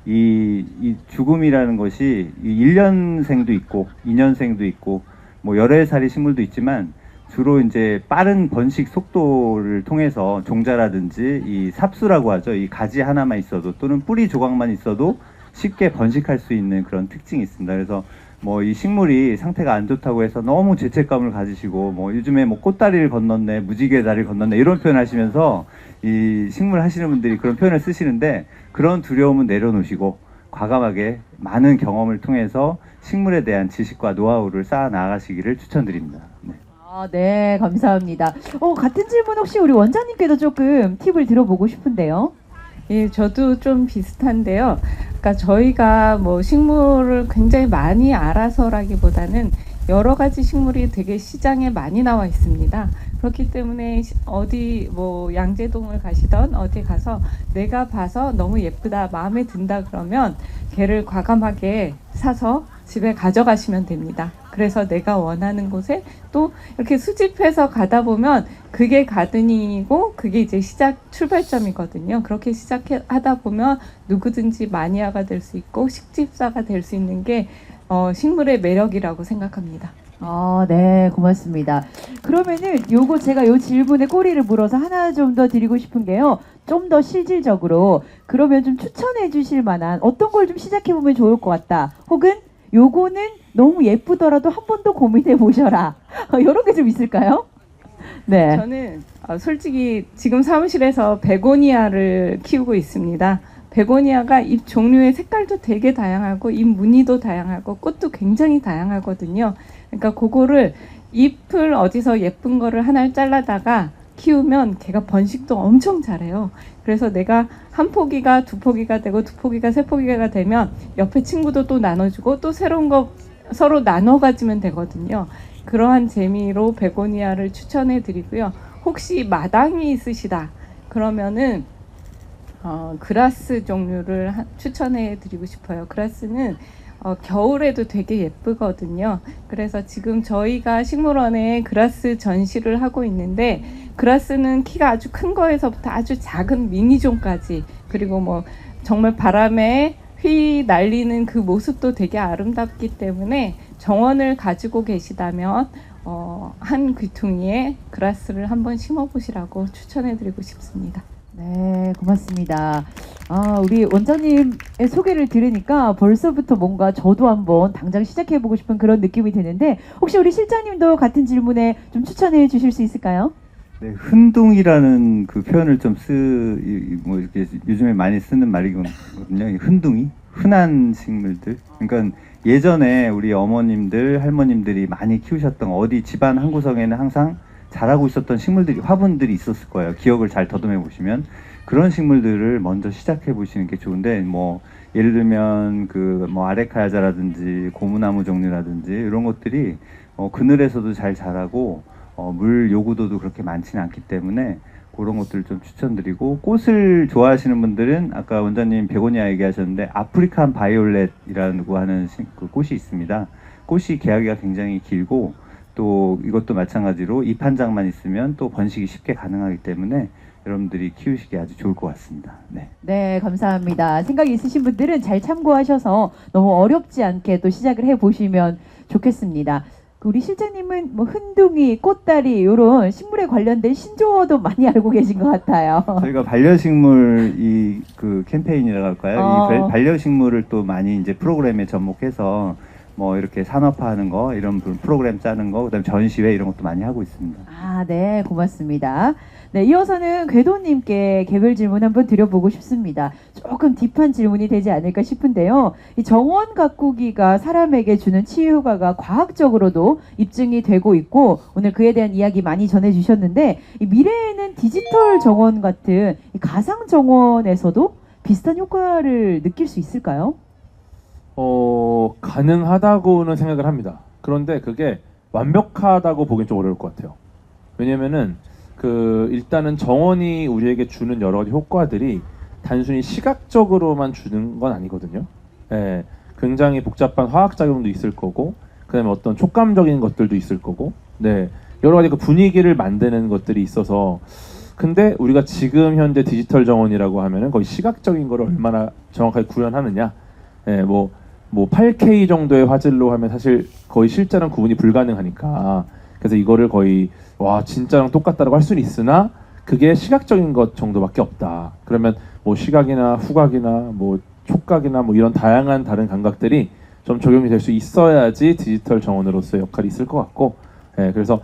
이 죽음이라는 것이 1년생도 있고 2년생도 있고 뭐 열애 살이 식물도 있지만 주로 이제 빠른 번식 속도를 통해서 종자라든지 이 삽수라고 하죠. 이 가지 하나만 있어도 또는 뿌리 조각만 있어도 쉽게 번식할 수 있는 그런 특징이 있습니다. 그래서 뭐 이 식물이 상태가 안 좋다고 해서 너무 죄책감을 가지시고 뭐 요즘에 뭐 꽃다리를 건넜네, 무지개 다리를 건넜네 이런 표현 하시면서 이 식물 하시는 분들이 그런 표현을 쓰시는데 그런 두려움은 내려놓으시고 과감하게 많은 경험을 통해서 식물에 대한 지식과 노하우를 쌓아 나가시기를 추천드립니다. 네. 아, 네, 감사합니다. 같은 질문 혹시 우리 원장님께도 조금 팁을 들어보고 싶은데요. 예, 저도 좀 비슷한데요. 그러니까 저희가 뭐 식물을 굉장히 많이 알아서라기보다는 여러 가지 식물이 되게 시장에 많이 나와 있습니다. 그렇기 때문에 어디 뭐 양재동을 가시던 어디 가서 내가 봐서 너무 예쁘다, 마음에 든다 그러면 걔를 과감하게 사서 집에 가져가시면 됩니다. 그래서 내가 원하는 곳에 또 이렇게 수집해서 가다 보면 그게 가드닝이고 그게 이제 출발점이거든요. 그렇게 시작하다 보면 누구든지 마니아가 될 수 있고 식집사가 될 수 있는 게 식물의 매력이라고 생각합니다. 아, 네, 고맙습니다. 그러면은 요거 제가 요 질문에 꼬리를 물어서 하나 좀 더 드리고 싶은 게요. 좀 더 실질적으로 그러면 좀 추천해 주실 만한 어떤 걸 좀 시작해 보면 좋을 것 같다. 혹은 요거는 너무 예쁘더라도 한 번 더 고민해 보셔라. 이런 게 좀 있을까요? 네. 저는 솔직히 지금 사무실에서 베고니아를 키우고 있습니다. 베고니아가 잎 종류의 색깔도 되게 다양하고 잎 무늬도 다양하고 꽃도 굉장히 다양하거든요. 그러니까 그거를 잎을 어디서 예쁜 거를 하나를 잘라다가 키우면 걔가 번식도 엄청 잘해요. 그래서 내가 한 포기가 두 포기가 되고 두 포기가 세 포기가 되면 옆에 친구도 또 나눠주고 또 새로운 거 서로 나눠 가지면 되거든요. 그러한 재미로 베고니아를 추천해 드리고요. 혹시 마당이 있으시다 그러면은 그라스 종류를 추천해 드리고 싶어요. 그라스는 겨울에도 되게 예쁘거든요. 그래서 지금 저희가 식물원에 그라스 전시를 하고 있는데 그라스는 키가 아주 큰 거에서부터 아주 작은 미니종까지 그리고 뭐 정말 바람에 휘날리는 그 모습도 되게 아름답기 때문에 정원을 가지고 계시다면 한 귀퉁이에 그라스를 한번 심어보시라고 추천해드리고 싶습니다. 네, 고맙습니다. 우리 원장님의 소개를 들으니까 벌써부터 뭔가 저도 한번 당장 시작해보고 싶은 그런 느낌이 드는데 혹시 우리 실장님도 같은 질문에 좀 추천해 주실 수 있을까요? 네, 흔둥이라는 그 표현을 좀 뭐 이렇게 요즘에 많이 쓰는 말이거든요. 이 흔둥이, 흔한 식물들. 그러니까 예전에 우리 어머님들, 할머님들이 많이 키우셨던 어디 집안 한 구석에는 항상 자라고 있었던 식물들이 화분들이 있었을 거예요. 기억을 잘 더듬해 보시면 그런 식물들을 먼저 시작해 보시는 게 좋은데, 뭐 예를 들면 그 뭐 아레카야자라든지 고무나무 종류라든지 이런 것들이 그늘에서도 잘 자라고 물 요구도도 그렇게 많지는 않기 때문에 그런 것들을 좀 추천드리고, 꽃을 좋아하시는 분들은 아까 원장님 베고니아 얘기하셨는데 아프리칸 바이올렛이라고 하는 그 꽃이 있습니다. 꽃이 개화기가 굉장히 길고 또 이것도 마찬가지로 잎 한 장만 있으면 또 번식이 쉽게 가능하기 때문에 여러분들이 키우시기 아주 좋을 것 같습니다. 네. 네, 감사합니다. 생각이 있으신 분들은 잘 참고하셔서 너무 어렵지 않게 또 시작을 해보시면 좋겠습니다. 우리 실장님은 뭐 흔둥이, 꽃다리 이런 식물에 관련된 신조어도 많이 알고 계신 것 같아요. 저희가 반려식물 그 캠페인이라고 할까요? 이 반려식물을 또 많이 이제 프로그램에 접목해서 뭐 이렇게 산업화하는 거, 이런 프로그램 짜는 거, 그다음에 전시회 이런 것도 많이 하고 있습니다. 아, 네, 고맙습니다. 네, 이어서는 궤도님께 개별 질문 한번 드려보고 싶습니다. 조금 딥한 질문이 되지 않을까 싶은데요. 이 정원 가꾸기가 사람에게 주는 치유 효과가 과학적으로도 입증이 되고 있고, 오늘 그에 대한 이야기 많이 전해주셨는데, 이 미래에는 디지털 정원 같은 이 가상 정원에서도 비슷한 효과를 느낄 수 있을까요? 가능하다고는 생각을 합니다. 그런데 그게 완벽하다고 보기엔 좀 어려울 것 같아요. 왜냐면은 일단은 정원이 우리에게 주는 여러 가지 효과들이 단순히 시각적으로만 주는 건 아니거든요. 예, 굉장히 복잡한 화학 작용도 있을 거고, 그다음에 어떤 촉감적인 것들도 있을 거고, 네, 여러 가지 그 분위기를 만드는 것들이 있어서. 근데 우리가 지금 현재 디지털 정원이라고 하면은 거의 시각적인 거를 얼마나 정확하게 구현하느냐. 예, 뭐 8K 정도의 화질로 하면 사실 거의 실제랑 구분이 불가능하니까, 그래서 이거를 거의 와 진짜랑 똑같다라고 할 수는 있으나 그게 시각적인 것 정도밖에 없다. 그러면 뭐 시각이나 후각이나 뭐 촉각이나 뭐 이런 다양한 다른 감각들이 좀 적용이 될 수 있어야지 디지털 정원으로서의 역할이 있을 것 같고, 그래서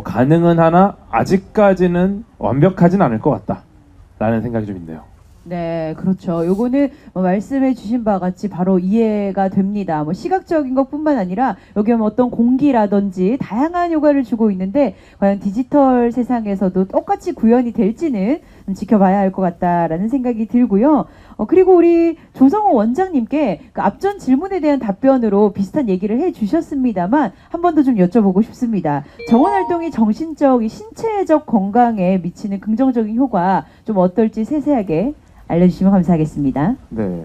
가능은 하나 아직까지는 완벽하진 않을 것 같다라는 생각이 좀 있네요. 네, 그렇죠. 요거는 말씀해 주신 바와 같이 바로 이해가 됩니다. 뭐 시각적인 것뿐만 아니라 여기 뭐 어떤 공기라든지 다양한 효과를 주고 있는데, 과연 디지털 세상에서도 똑같이 구현이 될지는 지켜봐야 할 것 같다라는 생각이 들고요. 그리고 우리 조성호 원장님께 그 앞전 질문에 대한 답변으로 비슷한 얘기를 해 주셨습니다만 한 번 더 좀 여쭤보고 싶습니다. 정원 활동이 정신적, 신체적 건강에 미치는 긍정적인 효과 좀 어떨지 세세하게 알려주시면 감사하겠습니다. 네,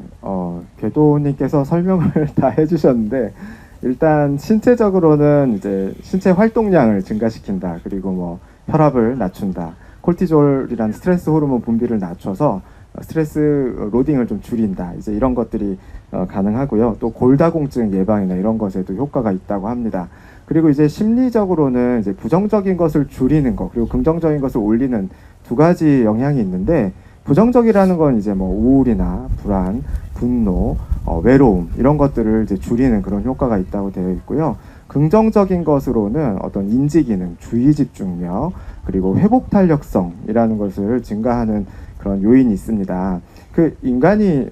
궤도님께서 설명을 다 해주셨는데, 일단 신체적으로는 이제 신체 활동량을 증가시킨다. 그리고 뭐 혈압을 낮춘다. 콜티졸이라는 스트레스 호르몬 분비를 낮춰서 스트레스 로딩을 좀 줄인다. 이제 이런 것들이 가능하고요. 또 골다공증 예방이나 이런 것에도 효과가 있다고 합니다. 그리고 이제 심리적으로는 이제 부정적인 것을 줄이는 것, 그리고 긍정적인 것을 올리는 두 가지 영향이 있는데, 부정적이라는 건 이제 뭐 우울이나 불안, 분노, 외로움 이런 것들을 이제 줄이는 그런 효과가 있다고 되어 있고요. 긍정적인 것으로는 어떤 인지 기능, 주의 집중력, 그리고 회복 탄력성이라는 것을 증가하는 그런 요인이 있습니다. 그 인간이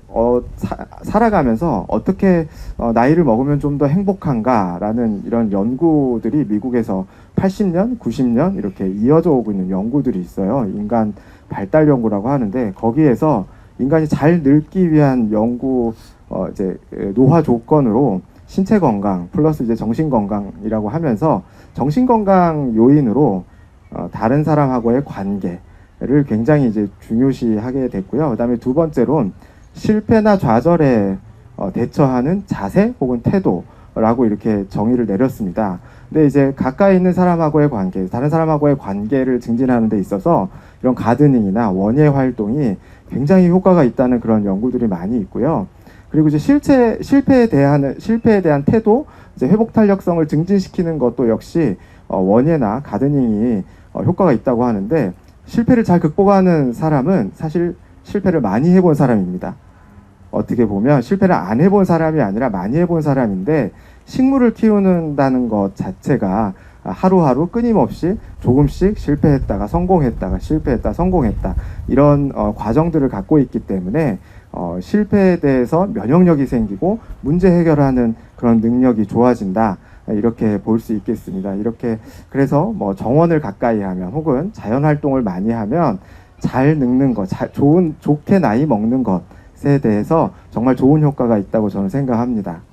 살아가면서 어떻게 나이를 먹으면 좀 더 행복한가라는 이런 연구들이 미국에서 80년, 90년 이렇게 이어져 오고 있는 연구들이 있어요. 인간 발달 연구라고 하는데, 거기에서 인간이 잘 늙기 위한 연구 이제 노화 조건으로 신체 건강 플러스 이제 정신 건강이라고 하면서, 정신 건강 요인으로 다른 사람하고의 관계를 굉장히 이제 중요시하게 됐고요. 그다음에 두 번째로는 실패나 좌절에 대처하는 자세 혹은 태도라고 이렇게 정의를 내렸습니다. 근데 이제 가까이 있는 사람하고의 관계, 다른 사람하고의 관계를 증진하는 데 있어서 이런 가드닝이나 원예 활동이 굉장히 효과가 있다는 그런 연구들이 많이 있고요. 그리고 이제 실패에 대한 태도, 이제 회복 탄력성을 증진시키는 것도 역시 원예나 가드닝이 효과가 있다고 하는데, 실패를 잘 극복하는 사람은 사실 실패를 많이 해본 사람입니다. 어떻게 보면 실패를 안 해본 사람이 아니라 많이 해본 사람인데, 식물을 키우는다는 것 자체가 하루하루 끊임없이 조금씩 실패했다가 성공했다가 실패했다 성공했다 이런 과정들을 갖고 있기 때문에 실패에 대해서 면역력이 생기고 문제 해결하는 그런 능력이 좋아진다, 이렇게 볼 수 있겠습니다. 이렇게 그래서 뭐 정원을 가까이 하면 혹은 자연 활동을 많이 하면 잘 늙는 것, 좋게 나이 먹는 것에 대해서 정말 좋은 효과가 있다고 저는 생각합니다.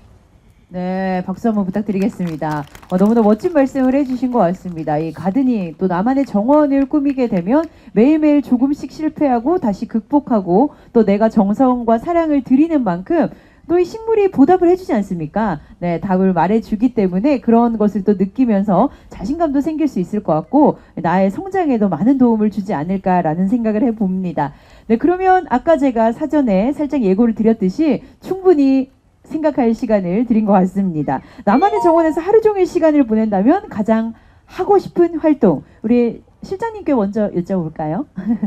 네, 박수 한번 부탁드리겠습니다. 너무나 멋진 말씀을 해주신 것 같습니다. 이 가드닝, 또 나만의 정원을 꾸미게 되면 매일매일 조금씩 실패하고 다시 극복하고 또 내가 정성과 사랑을 들이는 만큼 또 이 식물이 보답을 해주지 않습니까? 네, 답을 말해주기 때문에 그런 것을 또 느끼면서 자신감도 생길 수 있을 것 같고 나의 성장에도 많은 도움을 주지 않을까라는 생각을 해봅니다. 네, 그러면 아까 제가 사전에 살짝 예고를 드렸듯이 충분히 생각할 시간을 드린 것 같습니다. 나만의 정원에서 하루 종일 시간을 보낸다면 가장 하고 싶은 활동, 우리 실장님께 먼저 여쭤볼까요?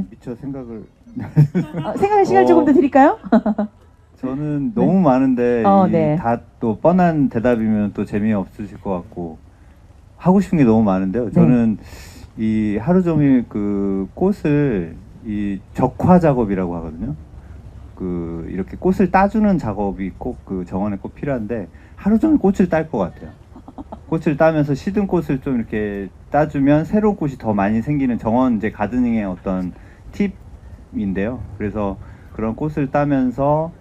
미처 생각을 생각할 시간 조금 더 드릴까요? 저는 너무 많은데 네. 다 또 뻔한 대답이면 또 재미없으실 것 같고 하고 싶은 게 너무 많은데요. 저는 이 하루 종일 그 꽃을 이 적화 작업이라고 하거든요. 그 이렇게 꽃을 따주는 작업이 꼭 그 정원에 꼭 필요한데 하루 종일 꽃을 딸 것 같아요. 꽃을 따면서 시든 꽃을 좀 이렇게 따주면 새로운 꽃이 더 많이 생기는 정원 이제 가드닝의 어떤 팁인데요. 그래서 그런 꽃을 따면서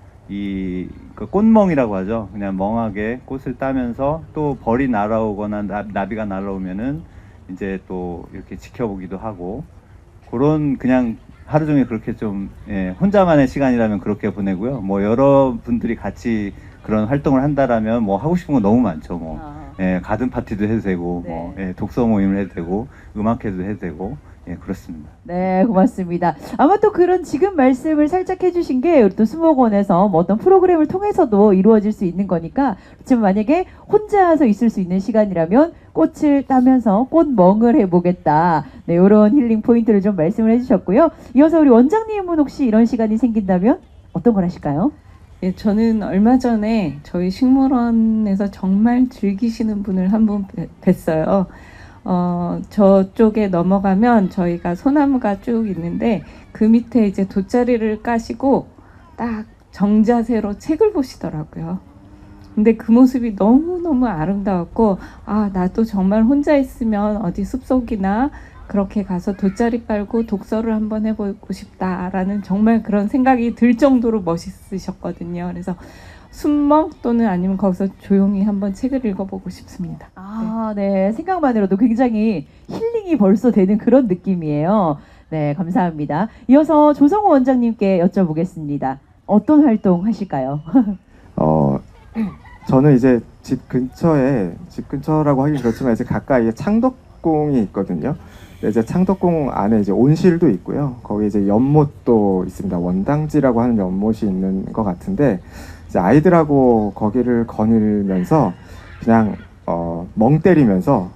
그 꽃멍이라고 하죠. 그냥 멍하게 꽃을 따면서 또 벌이 날아오거나 나비가 날아오면은 이제 또 이렇게 지켜보기도 하고 그런 그냥 하루 종일 그렇게 좀 혼자만의 시간이라면 그렇게 보내고요. 뭐 여러분들이 같이 그런 활동을 한다라면 뭐 하고 싶은 거 너무 많죠. 뭐 가든 파티도 해도 되고 뭐 독서 모임을 해도 되고 음악회도 해도 되고 그렇습니다. 네, 고맙습니다. 아마 또 그런 지금 말씀을 살짝 해주신 게 우리 또 수목원에서 뭐 어떤 프로그램을 통해서도 이루어질 수 있는 거니까 그렇지만 만약에 혼자서 있을 수 있는 시간이라면 꽃을 따면서 꽃멍을 해보겠다. 네, 이런 힐링 포인트를 좀 말씀을 해주셨고요. 이어서 우리 원장님은 혹시 이런 시간이 생긴다면 어떤 걸 하실까요? 예, 저는 얼마 전에 저희 식물원에서 정말 즐기시는 분을 한 분 뵀어요. 저쪽에 넘어가면 저희가 소나무가 쭉 있는데 그 밑에 이제 돗자리를 까시고 딱 정자세로 책을 보시더라고요. 근데 그 모습이 너무너무 아름다웠고 나도 정말 혼자 있으면 어디 숲속이나 그렇게 가서 돗자리 깔고 독서를 한번 해보고 싶다라는 정말 그런 생각이 들 정도로 멋있으셨거든요. 그래서 순멍 또는 아니면 거기서 조용히 한번 책을 읽어보고 싶습니다. 네. 생각만으로도 굉장히 힐링이 벌써 되는 그런 느낌이에요. 네, 감사합니다. 이어서 조성호 원장님께 여쭤보겠습니다. 어떤 활동 하실까요? 저는 이제 집 근처라고 하기 그렇지만 이제 가까이에 창덕궁이 있거든요. 이제 창덕궁 안에 이제 온실도 있고요. 거기 이제 연못도 있습니다. 원당지라고 하는 연못이 있는 것 같은데 이제 아이들하고 거기를 거닐면서 그냥 멍 때리면서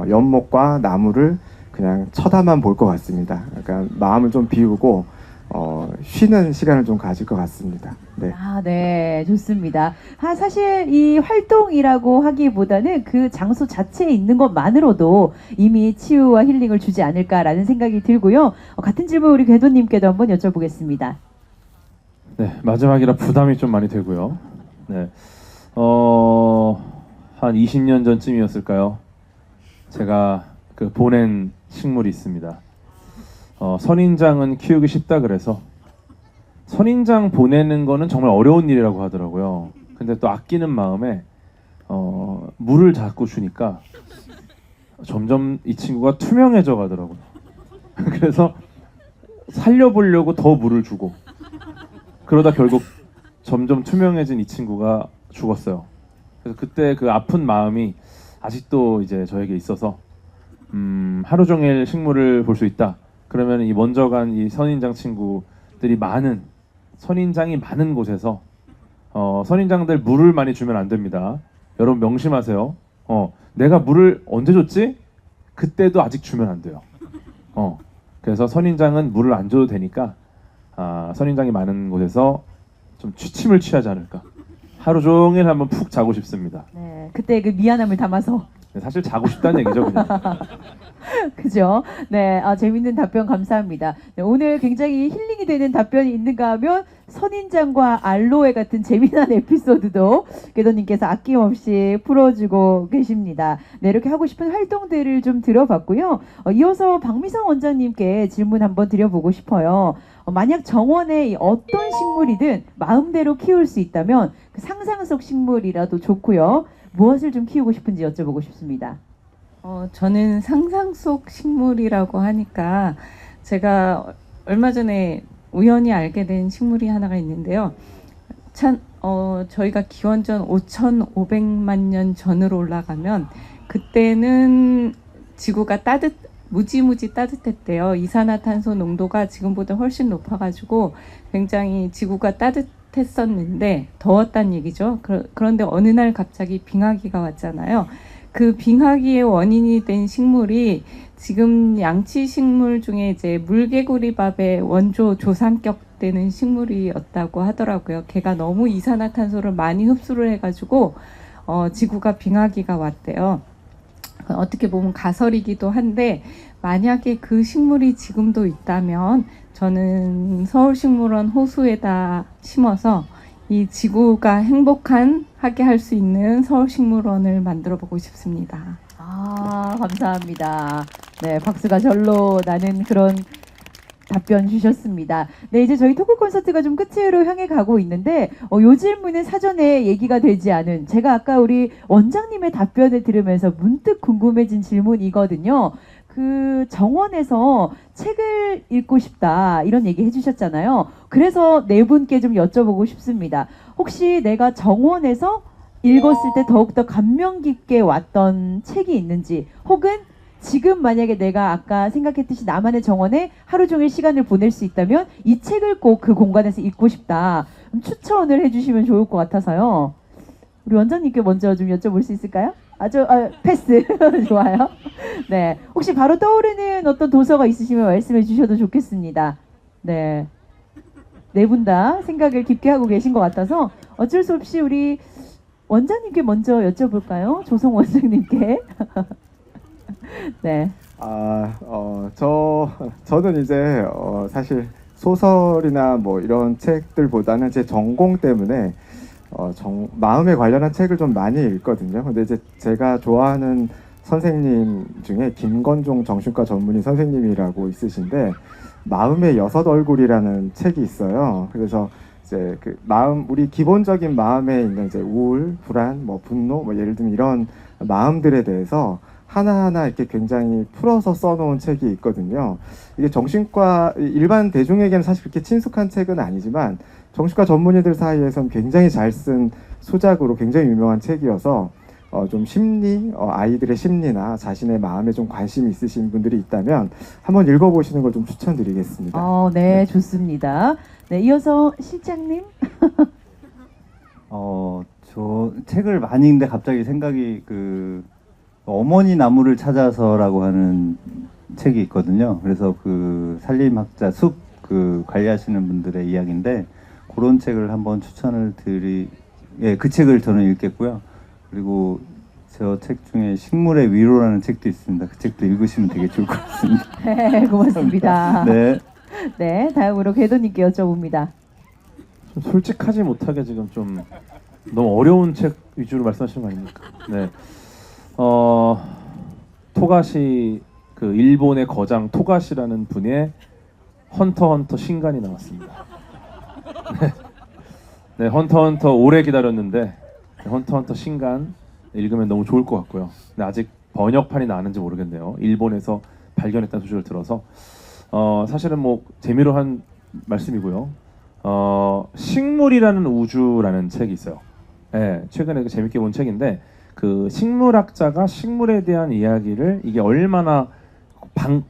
연못과 나무를 그냥 쳐다만 볼 것 같습니다. 그러니까 마음을 좀 비우고 쉬는 시간을 좀 가질 것 같습니다. 네. 네, 좋습니다. 사실 이 활동이라고 하기보다는 그 장소 자체에 있는 것만으로도 이미 치유와 힐링을 주지 않을까라는 생각이 들고요. 같은 질문 우리 궤도님께도 한번 여쭤보겠습니다. 네, 마지막이라 부담이 좀 많이 되고요. 네, 한 20년 전쯤이었을까요? 제가 그 보낸 식물이 있습니다. 선인장은 키우기 쉽다 그래서 선인장 보내는 거는 정말 어려운 일이라고 하더라고요. 근데 또 아끼는 마음에 물을 자꾸 주니까 점점 이 친구가 투명해져 가더라고요. 그래서 살려보려고 더 물을 주고 그러다 결국 점점 투명해진 이 친구가 죽었어요. 그래서 그때 그 아픈 마음이 아직도 이제 저에게 있어서 하루 종일 식물을 볼 수 있다. 그러면 이 먼저 간 이 선인장 친구들이 선인장이 많은 곳에서 선인장들 물을 많이 주면 안 됩니다. 여러분 명심하세요. 내가 물을 언제 줬지? 그때도 아직 주면 안 돼요. 그래서 선인장은 물을 안 줘도 되니까 선인장이 많은 곳에서 좀 취침을 취하지 않을까. 하루 종일 한번 푹 자고 싶습니다. 네, 그때 그 미안함을 담아서. 사실 자고 싶다는 얘기죠, 그냥. 그죠? 네, 재밌는 답변 감사합니다. 네, 오늘 굉장히 힐링이 되는 답변이 있는가 하면 선인장과 알로에 같은 재미난 에피소드도 궤도님께서 아낌없이 풀어주고 계십니다. 네, 이렇게 하고 싶은 활동들을 좀 들어봤고요. 이어서 박미성 원장님께 질문 한번 드려보고 싶어요. 만약 정원에 이 어떤 식물이든 마음대로 키울 수 있다면 그 상상 속 식물이라도 좋고요. 무엇을 좀 키우고 싶은지 여쭤보고 싶습니다. 저는 상상 속 식물이라고 하니까 제가 얼마 전에 우연히 알게 된 식물이 하나가 있는데요. 저희가 기원전 5,500만 년 전으로 올라가면 그때는 지구가 무지무지 따뜻했대요. 이산화탄소 농도가 지금보다 훨씬 높아가지고 굉장히 지구가 따뜻했었는데 더웠다는 얘기죠. 그런데 어느 날 갑자기 빙하기가 왔잖아요. 그 빙하기의 원인이 된 식물이 지금 양치 식물 중에 이제 물개구리밥의 원조 조상격 되는 식물이었다고 하더라고요. 걔가 너무 이산화탄소를 많이 흡수를 해가지고 지구가 빙하기가 왔대요. 어떻게 보면 가설이기도 한데 만약에 그 식물이 지금도 있다면 저는 서울식물원 호수에다 심어서 이 지구가 행복하게 할 수 있는 서울식물원을 만들어 보고 싶습니다. 감사합니다. 네, 박수가 절로 나는 그런 답변 주셨습니다. 네, 이제 저희 토크 콘서트가 좀 끝으로 향해 가고 있는데 요 질문은 사전에 얘기가 되지 않은 제가 아까 우리 원장님의 답변을 들으면서 문득 궁금해진 질문이거든요. 그 정원에서 책을 읽고 싶다 이런 얘기 해주셨잖아요. 그래서 네 분께 좀 여쭤보고 싶습니다. 혹시 내가 정원에서 읽었을 때 더욱더 감명 깊게 왔던 책이 있는지 혹은 지금 만약에 내가 아까 생각했듯이 나만의 정원에 하루 종일 시간을 보낼 수 있다면 이 책을 꼭 그 공간에서 읽고 싶다. 추천을 해주시면 좋을 것 같아서요. 우리 원장님께 먼저 좀 여쭤볼 수 있을까요? 패스. 좋아요. 네. 혹시 바로 떠오르는 어떤 도서가 있으시면 말씀해 주셔도 좋겠습니다. 네. 네 분 다 생각을 깊게 하고 계신 것 같아서 어쩔 수 없이 우리 원장님께 먼저 여쭤볼까요? 조성 원장님께. 네. 저는 이제 사실 소설이나 뭐 이런 책들보다는 제 전공 때문에 마음에 관련한 책을 좀 많이 읽거든요. 근데 이제 제가 좋아하는 선생님 중에 김건종 정신과 전문의 선생님이라고 있으신데 마음의 6얼굴이라는 책이 있어요. 그래서 이제 그 우리 기본적인 마음에 있는 이제 우울, 불안, 뭐 분노, 뭐 예를 들면 이런 마음들에 대해서 하나하나 이렇게 굉장히 풀어서 써놓은 책이 있거든요. 이게 정신과 일반 대중에게는 사실 그렇게 친숙한 책은 아니지만 정신과 전문의들 사이에서는 굉장히 잘 쓴 수작으로 굉장히 유명한 책이어서 좀 아이들의 심리나 자신의 마음에 좀 관심이 있으신 분들이 있다면 한번 읽어보시는 걸 좀 추천드리겠습니다. 네, 좋습니다. 네, 이어서 실장님. 저 책을 많이 읽는데 갑자기 생각이 어머니 나무를 찾아서라고 하는 책이 있거든요. 그래서 그 산림학자 숲 관리하시는 분들의 이야기인데 그런 책을 한번 추천을 그 책을 저는 읽겠고요. 그리고 저 책 중에 식물의 위로라는 책도 있습니다. 그 책도 읽으시면 되게 좋을 것 같습니다. 네, 고맙습니다. 네. 네, 다음으로 궤도님께 여쭤봅니다. 좀 솔직하지 못하게 지금 좀 너무 어려운 책 위주로 말씀하시는 거 아닙니까? 네. 토가시 일본의 거장 토가시라는 분의 헌터 신간이 나왔습니다. 네, 헌터 오래 기다렸는데 헌터 신간 읽으면 너무 좋을 것 같고요. 근데 아직 번역판이 나왔는지 모르겠네요. 일본에서 발견했다는 소식을 들어서 사실은 뭐 재미로 한 말씀이고요. 식물이라는 우주라는 책이 있어요. 네, 최근에 재밌게 본 책인데 그 식물학자가 식물에 대한 이야기를 이게 얼마나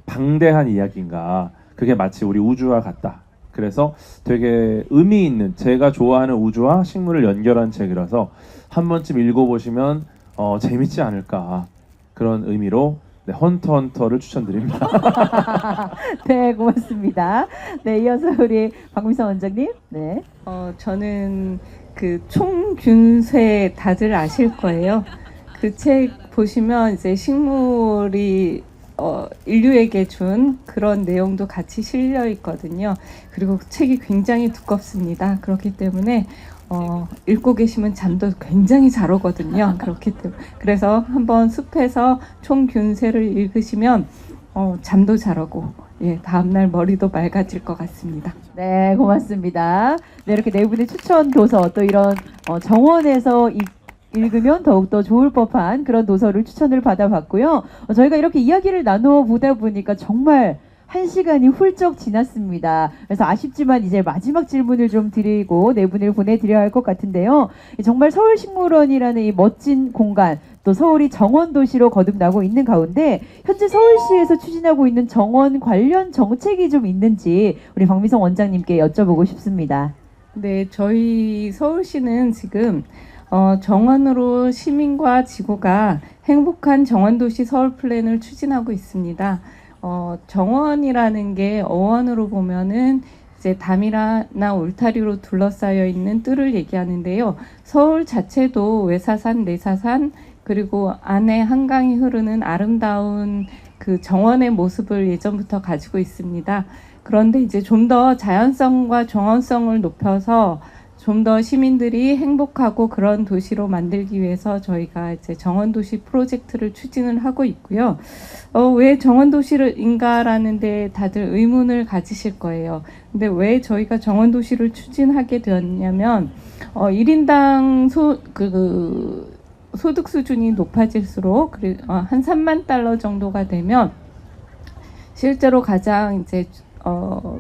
방대한 이야기인가 그게 마치 우리 우주와 같다. 그래서 되게 의미 있는 제가 좋아하는 우주와 식물을 연결한 책이라서 한 번쯤 읽어보시면 재밌지 않을까 그런 의미로 네, 헌터를 추천드립니다. 네, 고맙습니다. 네, 이어서 우리 박미성 원장님. 네. 저는 그 총균쇠 다들 아실 거예요. 그 책 보시면 이제 식물이 인류에게 준 그런 내용도 같이 실려 있거든요. 그리고 책이 굉장히 두껍습니다. 그렇기 때문에 읽고 계시면 잠도 굉장히 잘 오거든요. 그렇기 때문에 그래서 한번 숲에서 총균세를 읽으시면 잠도 잘 오고 다음날 머리도 맑아질 것 같습니다. 네, 고맙습니다. 네, 이렇게 네 분의 추천 도서 또 이런 정원에서 읽으면 더욱더 좋을 법한 그런 도서를 추천을 받아봤고요. 저희가 이렇게 이야기를 나누어 보다 보니까 정말 1시간이 훌쩍 지났습니다. 그래서 아쉽지만 이제 마지막 질문을 좀 드리고 네 분을 보내드려야 할 것 같은데요. 정말 서울식물원이라는 이 멋진 공간, 또 서울이 정원도시로 거듭나고 있는 가운데 현재 서울시에서 추진하고 있는 정원 관련 정책이 좀 있는지 우리 박미성 원장님께 여쭤보고 싶습니다. 네, 저희 서울시는 지금 정원으로 시민과 지구가 행복한 정원도시 서울 플랜을 추진하고 있습니다. 정원이라는 게 어원으로 보면은 이제 담이나 울타리로 둘러싸여 있는 뜰을 얘기하는데요. 서울 자체도 외사산, 내사산, 그리고 안에 한강이 흐르는 아름다운 그 정원의 모습을 예전부터 가지고 있습니다. 그런데 이제 좀 더 자연성과 정원성을 높여서 좀 더 시민들이 행복하고 그런 도시로 만들기 위해서 저희가 이제 정원도시 프로젝트를 추진을 하고 있고요. 왜 정원도시인가라는 데 다들 의문을 가지실 거예요. 근데 왜 저희가 정원도시를 추진하게 되었냐면 1인당 소득 수준이 높아질수록 한 3만 달러 정도가 되면 실제로 가장 이제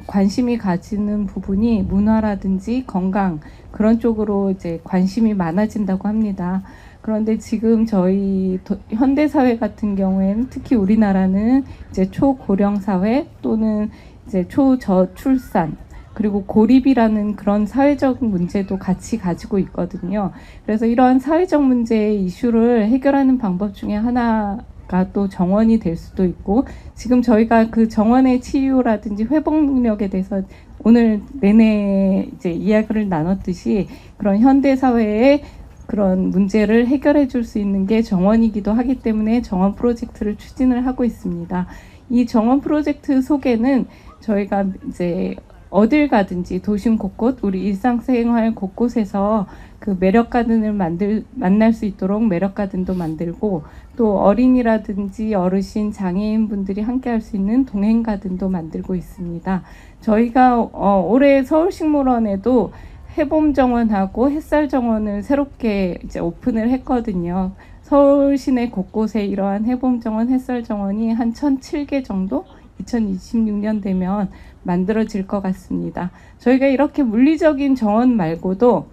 관심이 가지는 부분이 문화라든지 건강 그런 쪽으로 이제 관심이 많아진다고 합니다. 그런데 지금 저희 현대 사회 같은 경우에는 특히 우리나라는 이제 초고령 사회 또는 이제 초저출산 그리고 고립이라는 그런 사회적 문제도 같이 가지고 있거든요. 그래서 이러한 사회적 문제의 이슈를 해결하는 방법 중에 하나가 또 정원이 될 수도 있고 지금 저희가 그 정원의 치유라든지 회복 능력에 대해서 오늘 내내 이제 이야기를 나눴듯이 그런 현대 사회의 그런 문제를 해결해 줄 수 있는 게 정원이기도 하기 때문에 정원 프로젝트를 추진을 하고 있습니다. 이 정원 프로젝트 속에는 저희가 이제 어딜 가든지 도심 곳곳 우리 일상생활 곳곳에서 그 매력 가든을 만날 수 있도록 매력 가든도 만들고 또 어린이라든지 어르신 장애인분들이 함께 할 수 있는 동행 가든도 만들고 있습니다. 저희가 올해 서울식물원에도 해봄정원하고 햇살정원을 새롭게 이제 오픈을 했거든요. 서울 시내 곳곳에 이러한 해봄정원, 햇살정원이 한 1,007개 정도 2026년 되면 만들어질 것 같습니다. 저희가 이렇게 물리적인 정원 말고도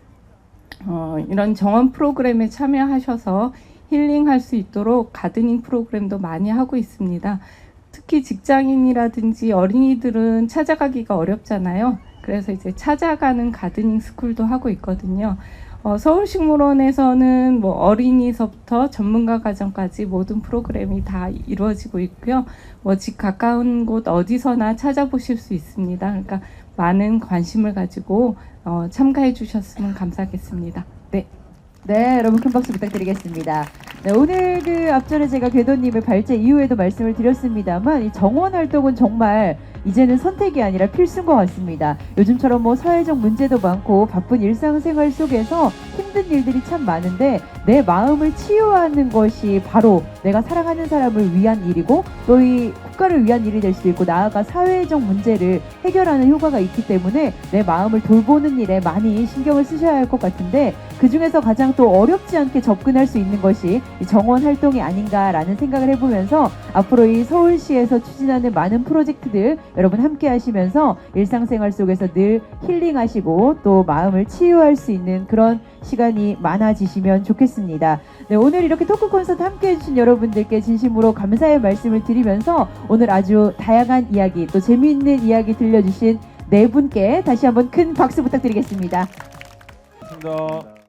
이런 정원 프로그램에 참여하셔서 힐링할 수 있도록 가드닝 프로그램도 많이 하고 있습니다. 특히 직장인이라든지 어린이들은 찾아가기가 어렵잖아요. 그래서 이제 찾아가는 가드닝 스쿨도 하고 있거든요. 서울식물원에서는 뭐 어린이서부터 전문가 과정까지 모든 프로그램이 다 이루어지고 있고요. 뭐 집 가까운 곳 어디서나 찾아보실 수 있습니다. 그러니까 많은 관심을 가지고 참가해 주셨으면 감사하겠습니다. 네. 네, 여러분 큰 박수 부탁드리겠습니다. 네, 오늘 그 앞전에 제가 궤도님의 발제 이후에도 말씀을 드렸습니다만 이 정원 활동은 정말 이제는 선택이 아니라 필수인 것 같습니다. 요즘처럼 뭐 사회적 문제도 많고 바쁜 일상생활 속에서 힘든 일들이 참 많은데 내 마음을 치유하는 것이 바로 내가 사랑하는 사람을 위한 일이고 또 이 국가를 위한 일이 될 수도 있고 나아가 사회적 문제를 해결하는 효과가 있기 때문에 내 마음을 돌보는 일에 많이 신경을 쓰셔야 할 것 같은데 그 중에서 가장 또 어렵지 않게 접근할 수 있는 것이 이 정원 활동이 아닌가라는 생각을 해보면서 앞으로 이 서울시에서 추진하는 많은 프로젝트들 여러분 함께 하시면서 일상생활 속에서 늘 힐링하시고 또 마음을 치유할 수 있는 그런 시간이 많아지시면 좋겠습니다. 네, 오늘 이렇게 토크 콘서트 함께 해주신 여러분들께 진심으로 감사의 말씀을 드리면서 오늘 아주 다양한 이야기 또 재미있는 이야기 들려주신 네 분께 다시 한번 큰 박수 부탁드리겠습니다. 고맙습니다.